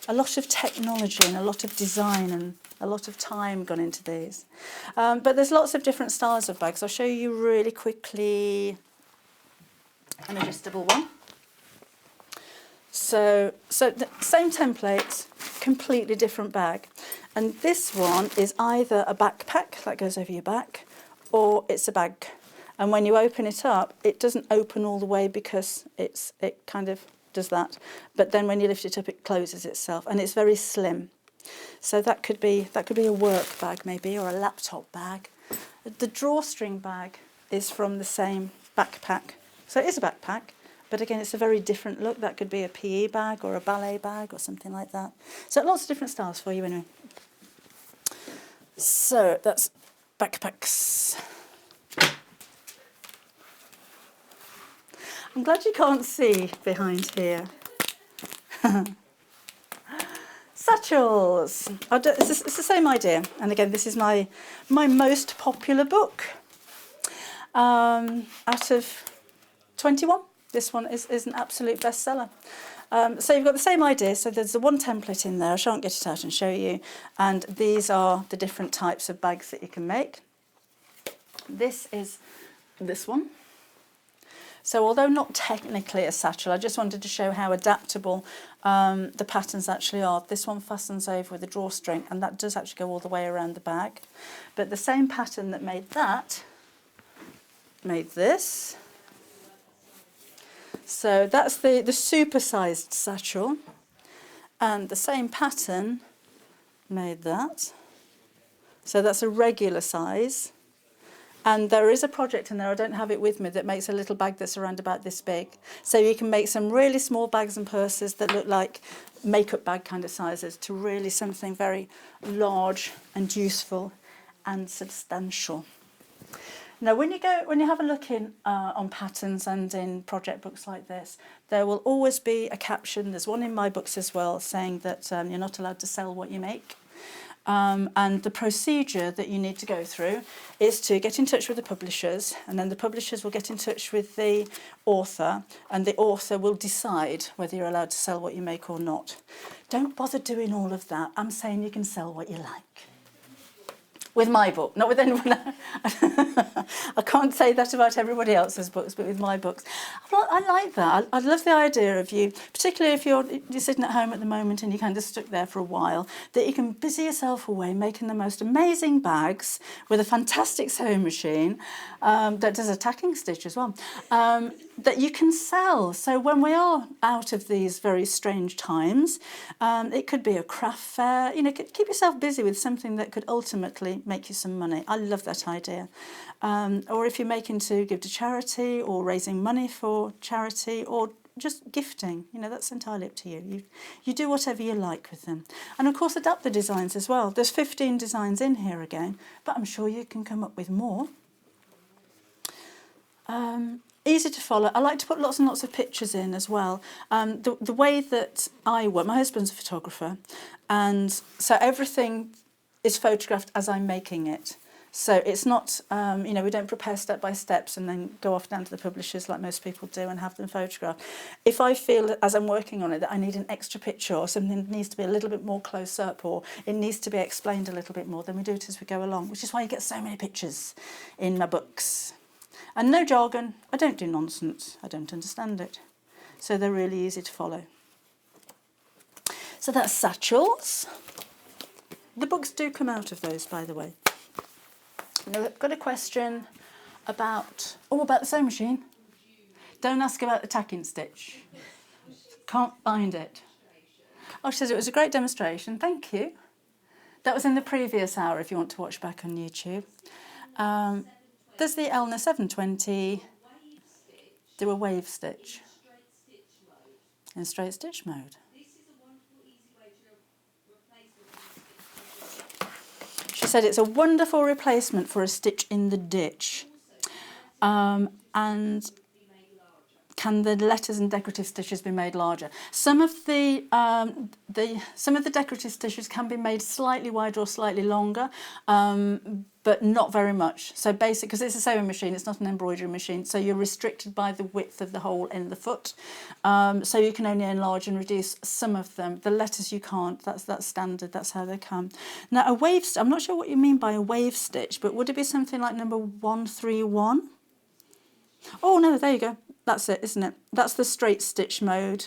of technology and a lot of design and a lot of time gone into these. But there's lots of different styles of bags. I'll show you really quickly an adjustable one. So the same template, completely different bag. And this one is either a backpack that goes over your back, or it's a bag. And when you open it up, it doesn't open all the way because it kind of does that. But then when you lift it up, it closes itself, and it's very slim. So that could be a work bag maybe, or a laptop bag. The drawstring bag is from the same backpack. So it is a backpack, but again, it's a very different look. That could be a PE bag or a ballet bag or something like that. So lots of different styles for you anyway. So that's backpacks. I'm glad you can't see behind here. Satchels. It's the same idea. And again, this is my most popular book. Out of 21, this one is an absolute bestseller. So you've got the same idea. So there's the one template in there. I shan't get it out and show you. And these are the different types of bags that you can make. This is this one. So although not technically a satchel, I just wanted to show how adaptable the patterns actually are. This one fastens over with a drawstring, and that does actually go all the way around the bag. But the same pattern that made that made this. So that's the super-sized satchel, and the same pattern made that. So that's a regular size. And there is a project in there, I don't have it with me, that makes a little bag that's around about this big. So you can make some really small bags and purses that look like makeup bag kind of sizes to really something very large and useful and substantial. Now, when you have a look in on patterns and in project books like this, there will always be a caption. There's one in my books as well saying that you're not allowed to sell what you make. And the procedure that you need to go through is to get in touch with the publishers, and then the publishers will get in touch with the author, and the author will decide whether you're allowed to sell what you make or not. Don't bother doing all of that. I'm saying you can sell what you like. With my book, not with anyone else. I can't say that about everybody else's books, but with my books. I like that. I love the idea of you, particularly if you're sitting at home at the moment and you're kind of stuck there for a while, that you can busy yourself away making the most amazing bags with a fantastic sewing machine that does a tacking stitch as well, that you can sell. So when we are out of these very strange times, it could be a craft fair, keep yourself busy with something that could ultimately make you some money. I love that idea. Or if you're making to give to charity or raising money for charity or just gifting, that's entirely up to you. You do whatever you like with them. And of course adapt the designs as well. There's 15 designs in here again, but I'm sure you can come up with more. Easy to follow. I like to put lots and lots of pictures in as well. The way that I work, my husband's a photographer, and so everything is photographed as I'm making it. So it's not, we don't prepare step by steps and then go off down to the publishers like most people do and have them photographed. If I feel as I'm working on it that I need an extra picture or something that needs to be a little bit more close up or it needs to be explained a little bit more, then we do it as we go along, which is why you get so many pictures in my books. And no jargon. I don't do nonsense. I don't understand it. So they're really easy to follow. So that's satchels. The books do come out of those, by the way. Now, I've got a question about the sewing machine. Don't ask about the tacking stitch. Can't find it. Oh, she says it was a great demonstration. Thank you. That was in the previous hour if you want to watch back on YouTube. Does the Elna 720 do a wave stitch? In straight stitch mode. She said it's a wonderful replacement for a stitch in the ditch. And can the letters and decorative stitches be made larger? Some of the decorative stitches can be made slightly wider or slightly longer, but not very much. So basic, because it's a sewing machine, it's not an embroidery machine, so you're restricted by the width of the hole in the foot. So you can only enlarge and reduce some of them. The letters you can't, that's standard, that's how they come. Now a wave, I'm not sure what you mean by a wave stitch, but would it be something like number 131? Oh no, there you go. That's it, isn't it? That's the straight stitch mode.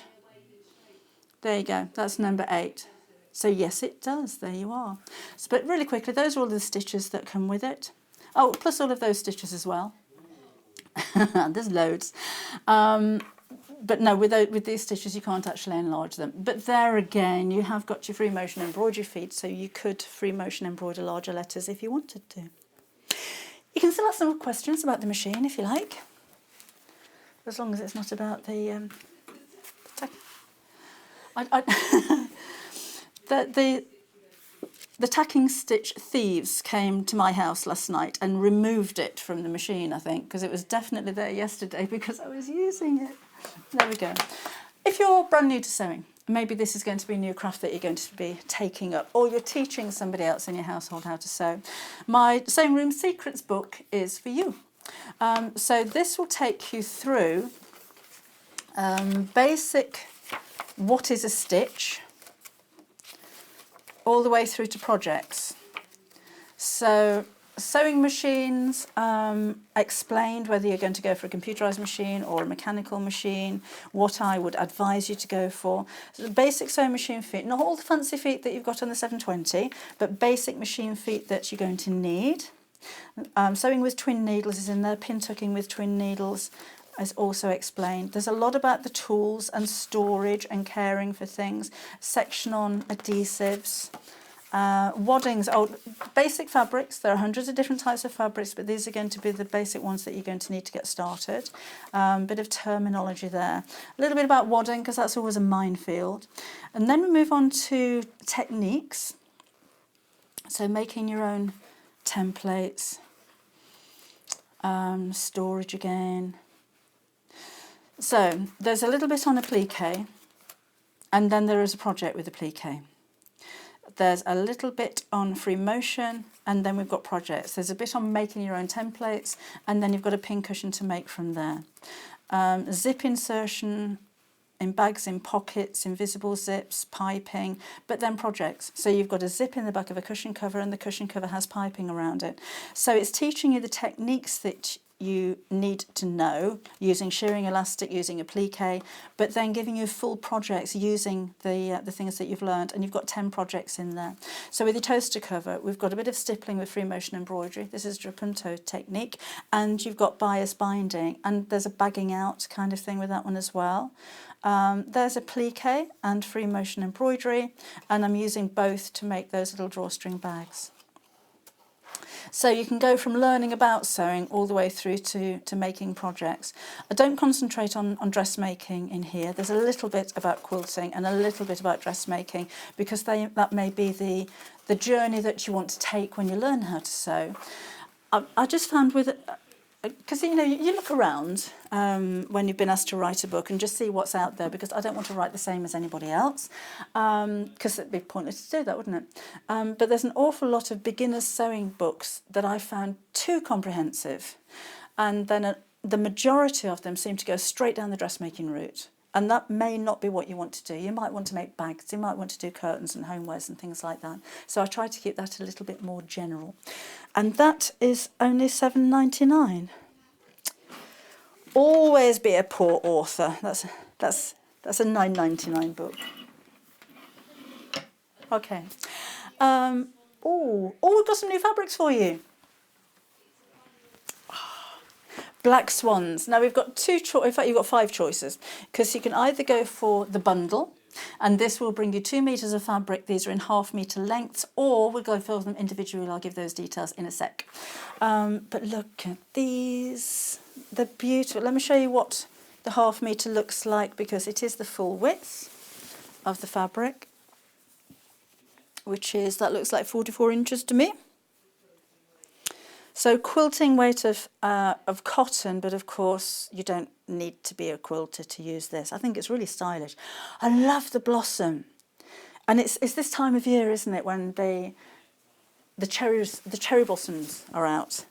There you go. That's number 8. So yes, it does. There you are. So, but really quickly, those are all the stitches that come with it. Oh, plus all of those stitches as well. There's loads. But no, with these stitches, you can't actually enlarge them. But there again, you have got your free motion embroidery feet, so you could free motion embroider larger letters if you wanted to. You can still ask some questions about the machine if you like. As long as it's not about the the tacking stitch thieves came to my house last night and removed it from the machine, I think, because it was definitely there yesterday because I was using it. There we go. If you're brand new to sewing, maybe this is going to be a new craft that you're going to be taking up, or you're teaching somebody else in your household how to sew, my Sewing Room Secrets book is for you. So this will take you through basic what is a stitch all the way through to projects. So sewing machines, explained whether you're going to go for a computerised machine or a mechanical machine, what I would advise you to go for. So the basic sewing machine feet, not all the fancy feet that you've got on the 720, but basic machine feet that you're going to need. Sewing with twin needles is in there, pin tucking with twin needles is also explained. There's a lot about the tools and storage and caring for things, section on adhesives, waddings, basic fabrics. There are hundreds of different types of fabrics, but these are going to be the basic ones that you're going to need to get started. Bit of terminology there. A little bit about wadding, because that's always a minefield. And then we move on to techniques. So making your own templates, storage again. So there's a little bit on applique, and then there is a project with applique. There's a little bit on free motion, and then we've got projects. There's a bit on making your own templates, and then you've got a pin cushion to make from there. Zip insertion in bags, in pockets, invisible zips, piping, but then projects. So you've got a zip in the back of a cushion cover and the cushion cover has piping around it. So it's teaching you the techniques that you need to know, using shirring elastic, using applique, but then giving you full projects using the things that you've learned, and you've got 10 projects in there. So with your toaster cover, we've got a bit of stippling with free motion embroidery. This is Drapunto technique, and you've got bias binding, and there's a bagging out kind of thing with that one as well. There's applique and free motion embroidery, and I'm using both to make those little drawstring bags. So you can go from learning about sewing all the way through to making projects. I don't concentrate on dressmaking in here. There's a little bit about quilting and a little bit about dressmaking, because that may be the journey that you want to take when you learn how to sew. I just found with, because you know, you look around when you've been asked to write a book and just see what's out there, because I don't want to write the same as anybody else, because it'd be pointless to do that, wouldn't it? But there's an awful lot of beginners sewing books that I found too comprehensive, and then the majority of them seem to go straight down the dressmaking route. And that may not be what you want to do. You might want to make bags, you might want to do curtains and homewares and things like that. So I try to keep that a little bit more general. And that is only £7.99. Always be a poor author. That's a £9.99 book. Okay. We've got some new fabrics for you. Black swans. Now we've got in fact you've got 5 choices, because you can either go for the bundle, and this will bring you 2 metres of fabric. These are in ½ metre lengths, or we'll go for them individually. I'll give those details in a sec. But look at these. They're beautiful. Let me show you what the ½ metre looks like, because it is the full width of the fabric, that looks like 44 inches to me. So quilting weight of cotton, but of course you don't need to be a quilter to use this. I think it's really stylish. I love the blossom, and it's this time of year, isn't it, when the cherry blossoms are out.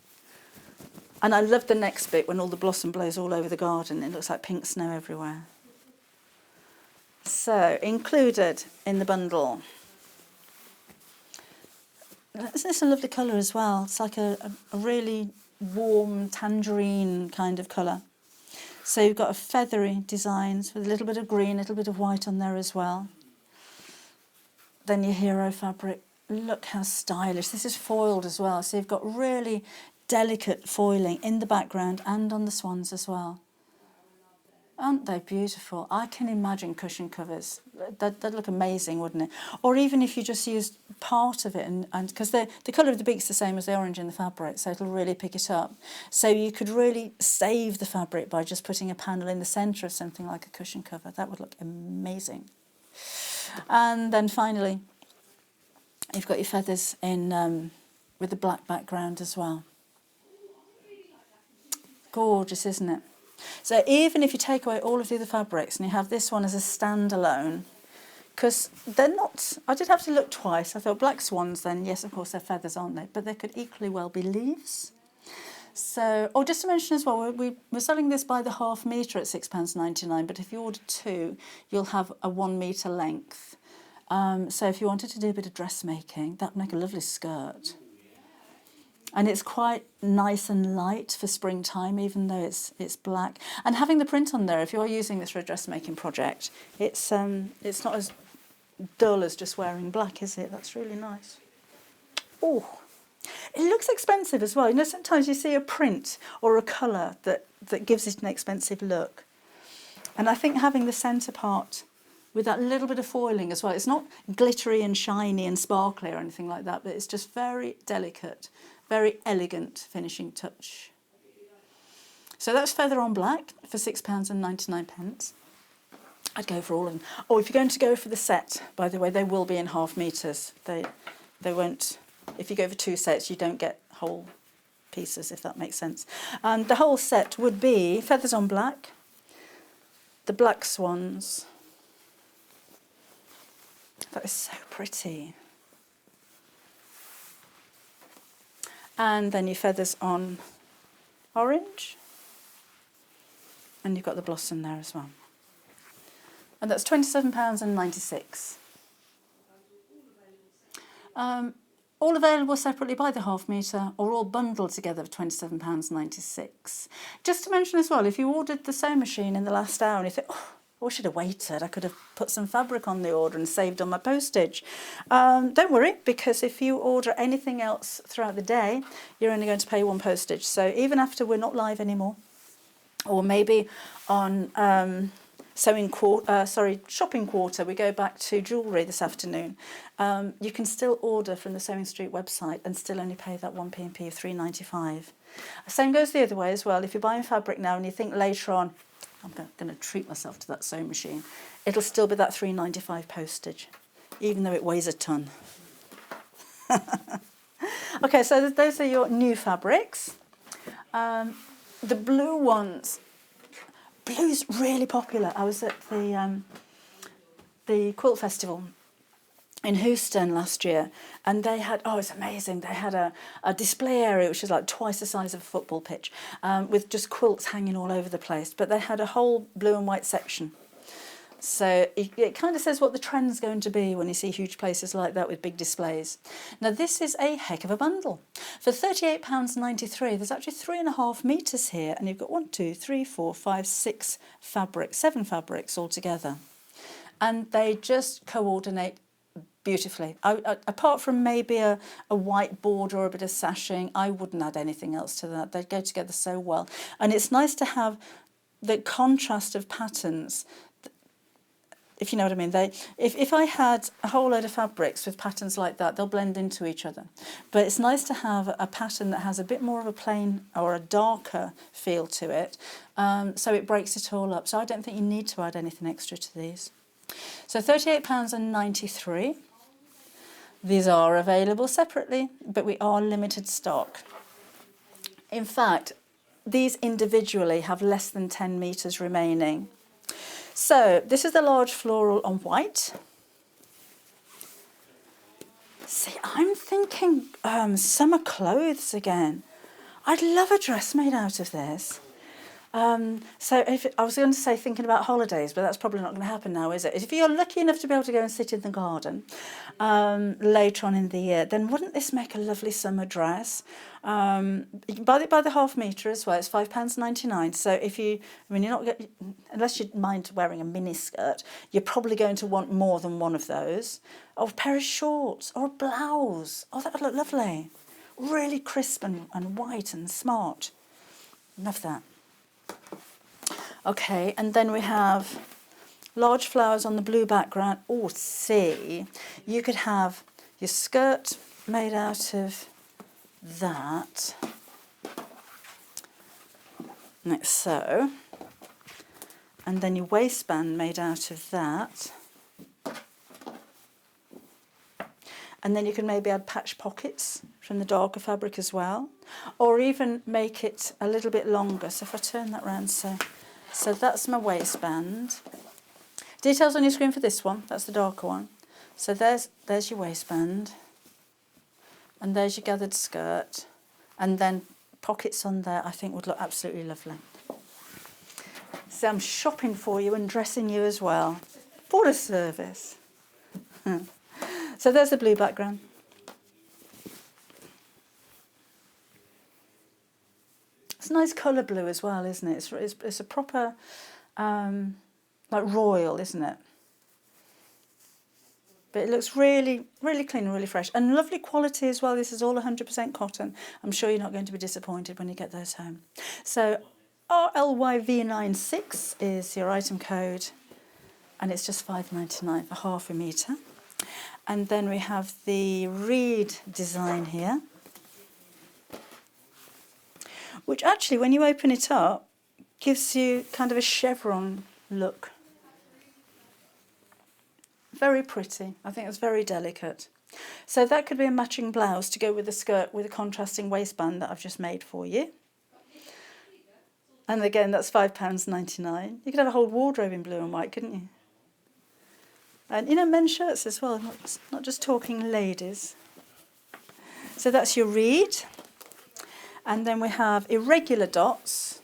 And I love the next bit when all the blossom blows all over the garden. It looks like pink snow everywhere. So included in the bundle. Isn't this a lovely colour as well? It's like a really warm tangerine kind of colour. So you've got a feathery designs with a little bit of green, a little bit of white on there as well. Then your hero fabric. Look how stylish. This is foiled as well. So you've got really delicate foiling in the background and on the swans as well. Aren't they beautiful? I can imagine cushion covers. That'd look amazing, wouldn't it? Or even if you just used part of it, and because the colour of the beak's the same as the orange in the fabric, so it'll really pick it up. So you could really save the fabric by just putting a panel in the centre of something like a cushion cover. That would look amazing. And then finally, you've got your feathers in with the black background as well. Gorgeous, isn't it? So even if you take away all of the other fabrics and you have this one as a standalone, because they're not, I did have to look twice. I thought black swans, then yes, of course, they're feathers, aren't they? But they could equally well be leaves. So, just to mention as well, we're selling this by the ½ metre at £6.99, but if you order 2, you'll have a 1 metre length. So if you wanted to do a bit of dressmaking, that would make a lovely skirt. And it's quite nice and light for springtime, even though it's black. And having the print on there, if you're using this for a dressmaking project, it's not as dull as just wearing black, is it? That's really nice. Oh, it looks expensive as well. You know, sometimes you see a print or a colour that gives it an expensive look. And I think having the centre part with that little bit of foiling as well, it's not glittery and shiny and sparkly or anything like that, but it's just very delicate. Very elegant finishing touch. So that's feather on black for £6.99. I'd go for all of them. Oh, if you're going to go for the set, by the way, they will be in ½ metres. They won't. If you go for 2 sets, you don't get whole pieces, if that makes sense. And the whole set would be feathers on black, the black swans. That is so pretty. And then your feathers on orange, and you've got the blossom there as well. And that's £27.96. All available separately by the half metre or all bundled together for £27.96. Just to mention as well, if you ordered the sewing machine in the last hour and you think, oh, I wish I'd have waited, I could have put some fabric on the order and saved on my postage. Don't worry, because if you order anything else throughout the day, you're only going to pay one postage. So even after we're not live anymore, or maybe on shopping quarter, we go back to jewellery this afternoon. You can still order from the Sewing Street website and still only pay that one P&P of £3.95. Same goes the other way as well. If you're buying fabric now and you think later on, I'm going to treat myself to that sewing machine, it'll still be that £3.95 postage, even though it weighs a ton. Okay, so those are your new fabrics. The blue ones, blue's really popular. I was at the Quilt Festival in Houston last year, and they had, oh, it's amazing, they had a display area which is like twice the size of a football pitch, with just quilts hanging all over the place, but they had a whole blue and white section. So it kind of says what the trend's going to be when you see huge places like that with big displays. Now this is a heck of a bundle. For £38.93, there's actually 3.5 metres here, and you've got 7 fabrics altogether. And they just coordinate beautifully. Apart from maybe a white border or a bit of sashing, I wouldn't add anything else to that. They go together so well. And it's nice to have the contrast of patterns, if you know what I mean. If I had a whole load of fabrics with patterns like that, they'll blend into each other. But it's nice to have a pattern that has a bit more of a plain or a darker feel to it, so it breaks it all up. So I don't think you need to add anything extra to these. So £38.93. These are available separately, but we are limited stock. In fact, these individually have less than 10 metres remaining. So this is the large floral on white. See, I'm thinking summer clothes again. I'd love a dress made out of this. So if I was going to say thinking about holidays, but that's probably not going to happen now, is it? If you're lucky enough to be able to go and sit in the garden later on in the year, then wouldn't this make a lovely summer dress? You can buy it by the half metre as well. It's £5.99. So if you, unless you mind wearing a mini skirt, you're probably going to want more than one of those. Or a pair of shorts or a blouse. Oh, that would look lovely. Really crisp and white and smart. Love that. Okay, and then we have large flowers on the blue background. Oh, see, you could have your skirt made out of that, like so, and then your waistband made out of that, and then you can maybe add patch pockets from the darker fabric as well, or even make it a little bit longer. So if I turn that round, so that's my waistband. Details on your screen for this one, that's the darker one. So there's your waistband, and there's your gathered skirt, and then pockets on there I think would look absolutely lovely. So I'm shopping for you and dressing you as well. For a service. So there's the blue background. It's a nice colour blue as well, isn't it? It's a proper, like royal, isn't it? But it looks really, really clean and really fresh. And lovely quality as well. This is all 100% cotton. I'm sure you're not going to be disappointed when you get those home. So RLYV96 is your item code. And it's just £5.99 for half a metre. And then we have the reed design here, which actually, when you open it up, gives you kind of a chevron look. Very pretty. I think it's very delicate. So that could be a matching blouse to go with the skirt with a contrasting waistband that I've just made for you. And again, that's £5.99. You could have a whole wardrobe in blue and white, couldn't you? And, you know, men's shirts as well, not just talking ladies. So that's your reed. And then we have irregular dots,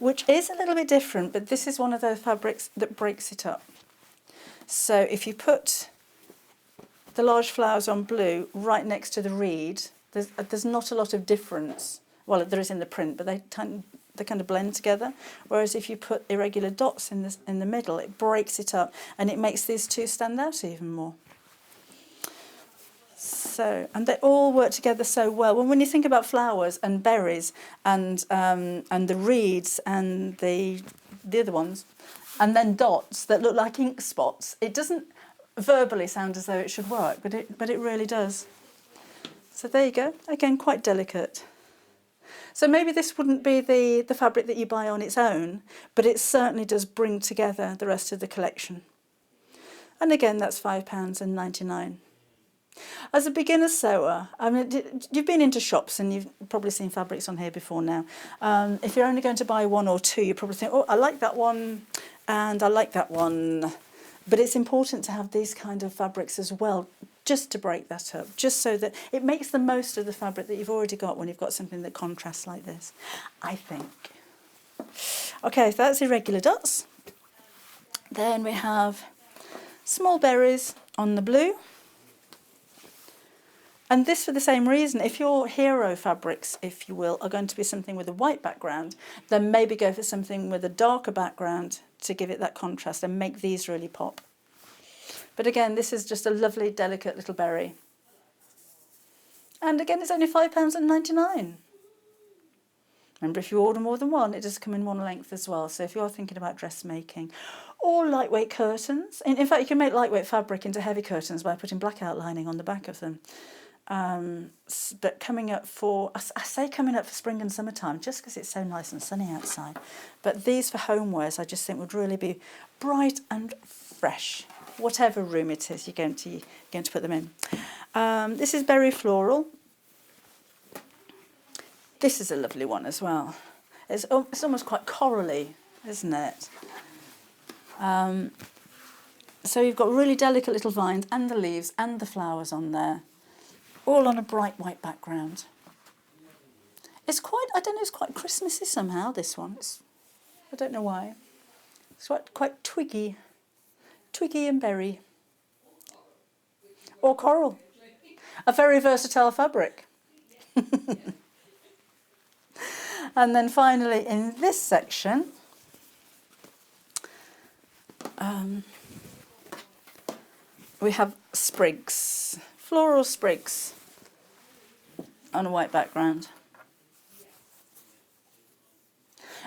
which is a little bit different, but this is one of those fabrics that breaks it up. So if you put the large flowers on blue right next to the reed, there's not a lot of difference. Well, there is in the print, but they kind of blend together. Whereas if you put irregular dots in the middle, it breaks it up and it makes these two stand out even more. So, and they all work together so well. When you think about flowers and berries and the reeds and the other ones, and then dots that look like ink spots, it doesn't verbally sound as though it should work, but it really does. So there you go. Again, quite delicate. So maybe this wouldn't be the fabric that you buy on its own, but it certainly does bring together the rest of the collection. And again, that's £5.99. As a beginner sewer, I mean, you've been into shops and you've probably seen fabrics on here before now. If you're only going to buy one or two, you probably think, oh, I like that one and I like that one. But it's important to have these kind of fabrics as well, just to break that up, just so that it makes the most of the fabric that you've already got when you've got something that contrasts like this, I think. Okay, so that's irregular dots. Then we have small berries on the blue. And this for the same reason. If your hero fabrics, if you will, are going to be something with a white background, then maybe go for something with a darker background to give it that contrast and make these really pop. But again, this is just a lovely, delicate little berry. And again, it's only £5.99. Remember, if you order more than one, it does come in one length as well. So if you're thinking about dressmaking or lightweight curtains, in fact, you can make lightweight fabric into heavy curtains by putting black outlining on the back of them. But coming up for, I say coming up for spring and summertime, just because it's so nice and sunny outside. But these for homewares, I just think would really be bright and fresh, whatever room it is you're going to put them in. This is berry floral. This is a lovely one as well. It's almost quite corally, isn't it? So you've got really delicate little vines and the leaves and the flowers on there, all on a bright white background. It's quite, I don't know, it's quite Christmassy somehow, this one. I don't know why. It's quite twiggy and berry. Or coral. A very versatile fabric. And then finally in this section, we have sprigs, floral sprigs on a white background.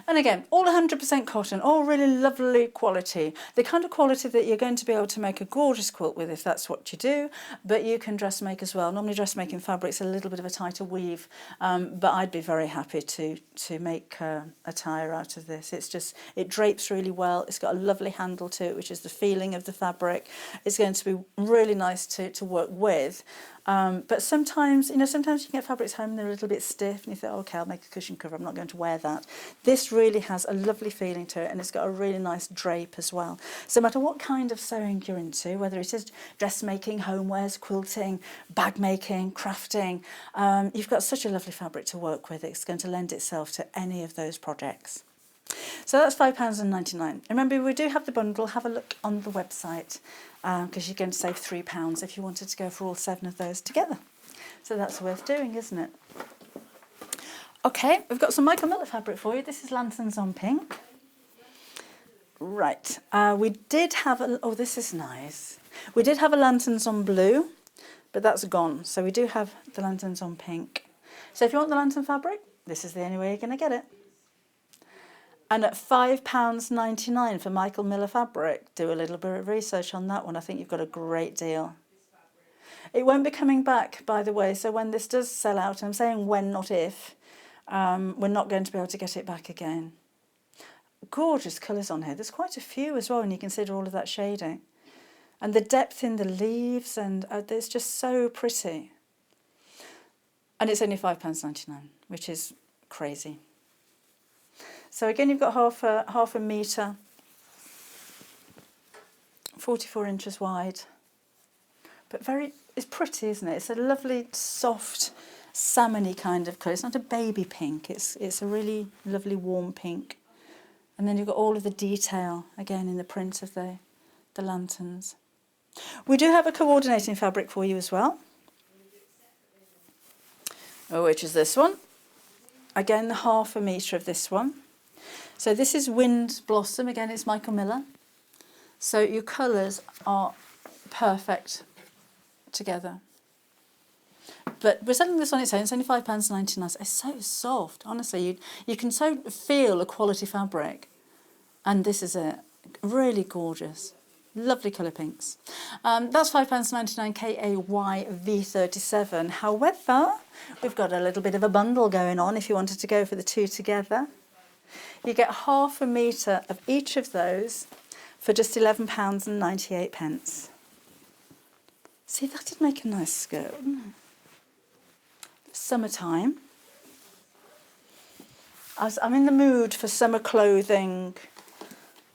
And again, all 100% cotton, all really lovely quality. The kind of quality that you're going to be able to make a gorgeous quilt with if that's what you do, but you can dressmake as well. Normally dressmaking fabric's a little bit of a tighter weave, but I'd be very happy to make a tire out of this. It drapes really well. It's got a lovely handle to it, which is the feeling of the fabric. It's going to be really nice to work with. But sometimes you can get fabrics home and they're a little bit stiff and you think, okay, I'll make a cushion cover, I'm not going to wear that. This really has a lovely feeling to it and it's got a really nice drape as well. So no matter what kind of sewing you're into, whether it is dressmaking, homewares, quilting, bag making, crafting, you've got such a lovely fabric to work with. It's going to lend itself to any of those projects. So that's £5.99. Remember, we do have the bundle. Have a look on the website because you're going to save £3 if you wanted to go for all 7 of those together. So that's worth doing, isn't it? Okay, we've got some Michael Miller fabric for you. This is Lanterns on Pink. Right, we did have oh, this is nice. We did have a Lanterns on Blue, but that's gone. So we do have the Lanterns on Pink. So if you want the lantern fabric, this is the only way you're going to get it. And at £5.99 for Michael Miller fabric, do a little bit of research on that one. I think you've got a great deal. It won't be coming back, by the way, so when this does sell out, I'm saying when, not if, we're not going to be able to get it back again. Gorgeous colours on here. There's quite a few as well when you consider all of that shading. And the depth in the leaves, and it's just so pretty. And it's only £5.99, which is crazy. So again, you've got half a metre, 44 inches wide, but it's pretty, isn't it? It's a lovely, soft, salmony kind of colour. It's not a baby pink. It's a really lovely warm pink. And then you've got all of the detail, again, in the print of the lanterns. We do have a coordinating fabric for you as well, which is this one. Again, 1/2 metre of this one. So this is Wind Blossom. Again, it's Michael Miller. So your colours are perfect together. But we're selling this on its own. It's only £5.99. It's so soft, honestly. You can so feel a quality fabric. And this is it. Really gorgeous. Lovely colour pinks. That's £5.99 KAY V37. However, we've got a little bit of a bundle going on if you wanted to go for the two together. You get 1/2 metre of each of those for just £11.98. See, that did make a nice skirt, wouldn't it? Summertime. I'm in the mood for summer clothing.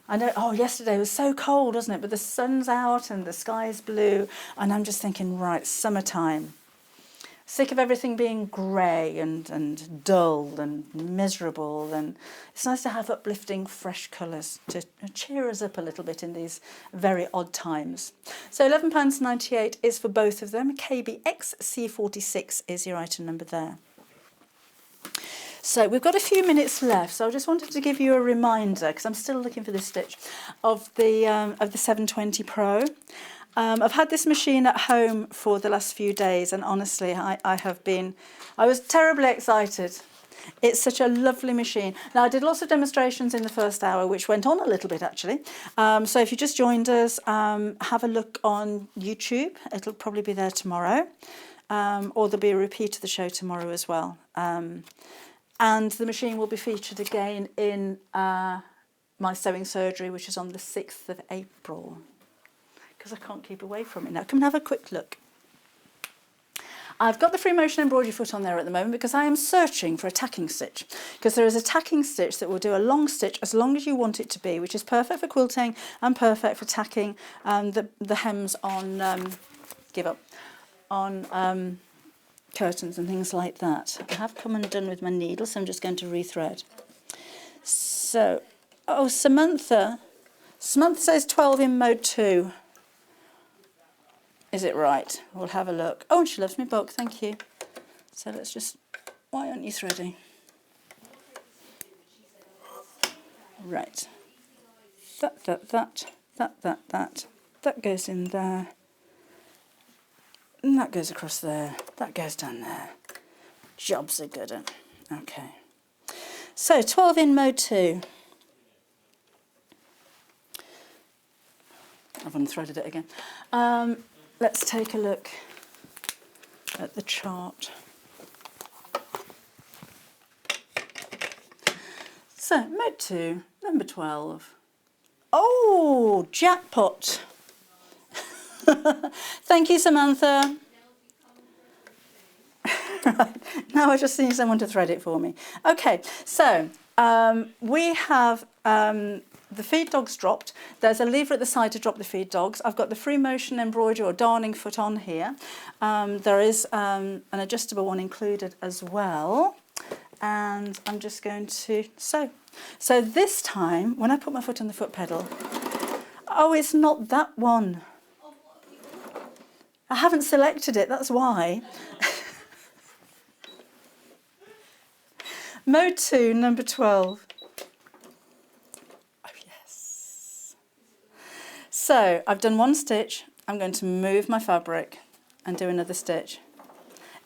I know, yesterday was so cold, wasn't it? But the sun's out and the sky's blue. And I'm just thinking, right, summertime. Sick of everything being grey and dull and miserable. And it's nice to have uplifting, fresh colours to cheer us up a little bit in these very odd times. So £11.98 is for both of them. KBXC46 is your item number there. So we've got a few minutes left, so I just wanted to give you a reminder, because I'm still looking for this stitch, of the 720 Pro. I've had this machine at home for the last few days, and honestly, I was terribly excited. It's such a lovely machine. Now, I did lots of demonstrations in the first hour, which went on a little bit, actually. So if you just joined us, have a look on YouTube. It'll probably be there tomorrow, or there'll be a repeat of the show tomorrow as well. And the machine will be featured again in my sewing surgery, which is on the 6th of April. Because I can't keep away from it now. Come and have a quick look. I've got the free motion embroidery foot on there at the moment because I am searching for a tacking stitch. Because there is a tacking stitch that will do a long stitch as long as you want it to be, which is perfect for quilting and perfect for tacking the hems on, curtains and things like that. I have come undone with my needle, so I'm just going to rethread. So, Samantha says 12 in mode 2. Is it right? We'll have a look. Oh, and she loves me book, thank you. So let's just, why aren't you threading? Right. That goes in there. And that goes across there. That goes down there. Jobs are good. Okay. So 12 in mode 2. I've unthreaded it again. Let's take a look at the chart. So mode 2, number 12. Oh, jackpot. Thank you, Samantha. Right, now I just need someone to thread it for me. Okay, so we have the feed dogs dropped. There's a lever at the side to drop the feed dogs. I've got the free motion embroidery or darning foot on here. There is an adjustable one included as well. And I'm just going to sew. So this time, when I put my foot on the foot pedal, oh, it's not that one. I haven't selected it, that's why. Mode 2, number 12. Oh, yes. So I've done one stitch. I'm going to move my fabric and do another stitch.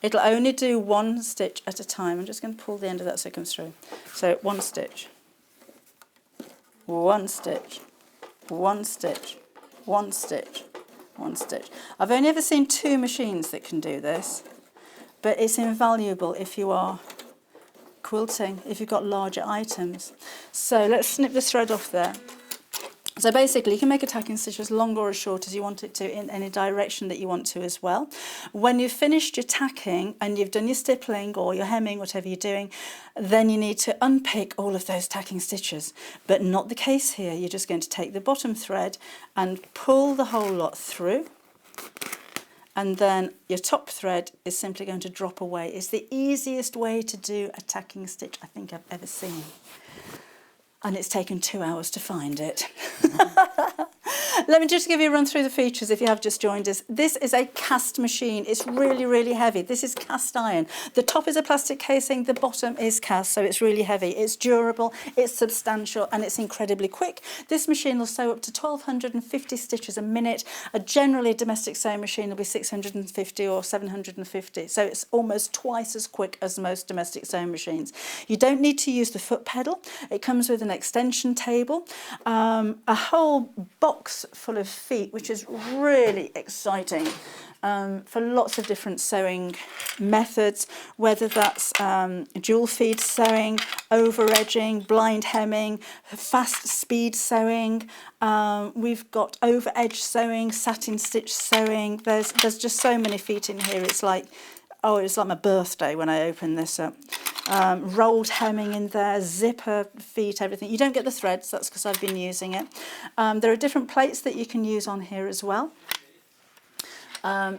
It'll only do one stitch at a time. I'm just going to pull the end of that so it comes through. So one stitch, one stitch, one stitch, one stitch, one stitch. I've only ever seen 2 machines that can do this, but it's invaluable if you are quilting, if you've got larger items. So let's snip the thread off there. So basically you can make a tacking stitch as long or as short as you want it to in any direction that you want to as well. When you've finished your tacking and you've done your stippling or your hemming, whatever you're doing, then you need to unpick all of those tacking stitches. But not the case here. You're just going to take the bottom thread and pull the whole lot through. And then your top thread is simply going to drop away. It's the easiest way to do a tacking stitch I think I've ever seen. and it's taken 2 hours to find it. Let me just give you a run through the features if you have just joined us. This is a cast machine. It's really, really heavy. This is cast iron. The top is a plastic casing, the bottom is cast, so it's really heavy. It's durable, it's substantial, and it's incredibly quick. This machine will sew up to 1,250 stitches a minute. A generally domestic sewing machine will be 650 or 750, so it's almost twice as quick as most domestic sewing machines. You don't need to use the foot pedal. It comes with an extension table, a whole box full of feet, which is really exciting, for lots of different sewing methods, whether that's dual feed sewing, over-edging, blind hemming, fast speed sewing. We've got over-edge sewing, satin stitch sewing. There's just so many feet in here. It's like, oh, it's like my birthday when I open this up. Rolled hemming in there, zipper feet, everything. You don't get the threads, that's because I've been using it. There are different plates that you can use on here as well.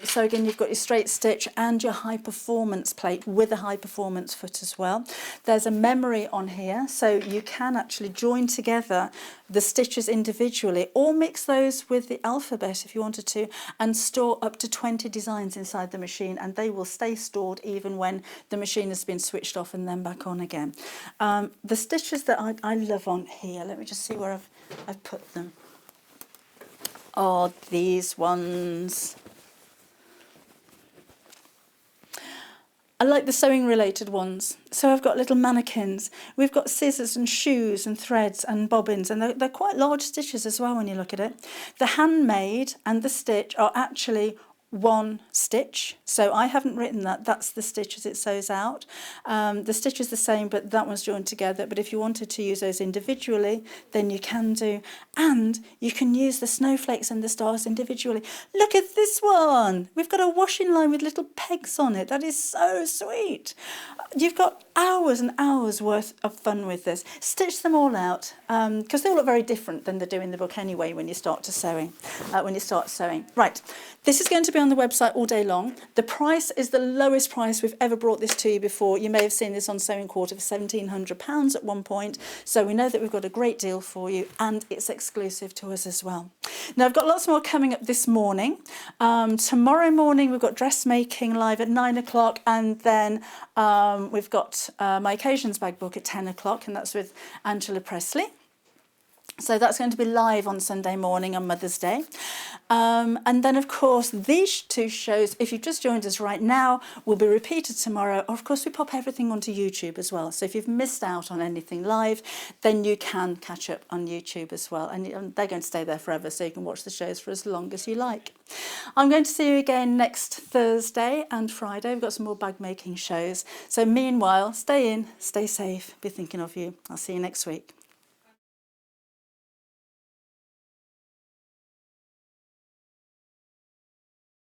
So again, you've got your straight stitch and your high performance plate with a high performance foot as well. There's a memory on here, so you can actually join together the stitches individually or mix those with the alphabet if you wanted to, and store up to 20 designs inside the machine, and they will stay stored even when the machine has been switched off and then back on again. The stitches that I love on here, let me just see where I've put them. Oh, these ones. I like the sewing related ones. So I've got little mannequins. We've got scissors and shoes and threads and bobbins, and they're quite large stitches as well when you look at it. The handmade and the stitch are actually one stitch, so I haven't written that. That's the stitch as it sews out. The stitch is the same, but that one's joined together. But if you wanted to use those individually, then you can do, and you can use the snowflakes and the stars individually. Look at this one. We've got a washing line with little pegs on it. That is so sweet. You've got hours and hours worth of fun with this. Stitch them all out, because they all look very different than they do in the book anyway when you start sewing. Right, this is going to be on the website all day long. The price is the lowest price we've ever brought this to you before. You may have seen this on Sewing Quarter for £1,700 at one point, so we know that we've got a great deal for you, and it's exclusive to us as well. Now, I've got lots more coming up this morning. Tomorrow morning we've got dressmaking live at 9 o'clock, and then we've got my Occasions Bag book at 10 o'clock, and that's with Angela Presley. So that's going to be live on Sunday morning on Mother's Day. And then, of course, these two shows, if you've just joined us right now, will be repeated tomorrow. Of course, we pop everything onto YouTube as well. So if you've missed out on anything live, then you can catch up on YouTube as well. And they're going to stay there forever, so you can watch the shows for as long as you like. I'm going to see you again next Thursday and Friday. We've got some more bag making shows. So meanwhile, stay in, stay safe, be thinking of you. I'll see you next week.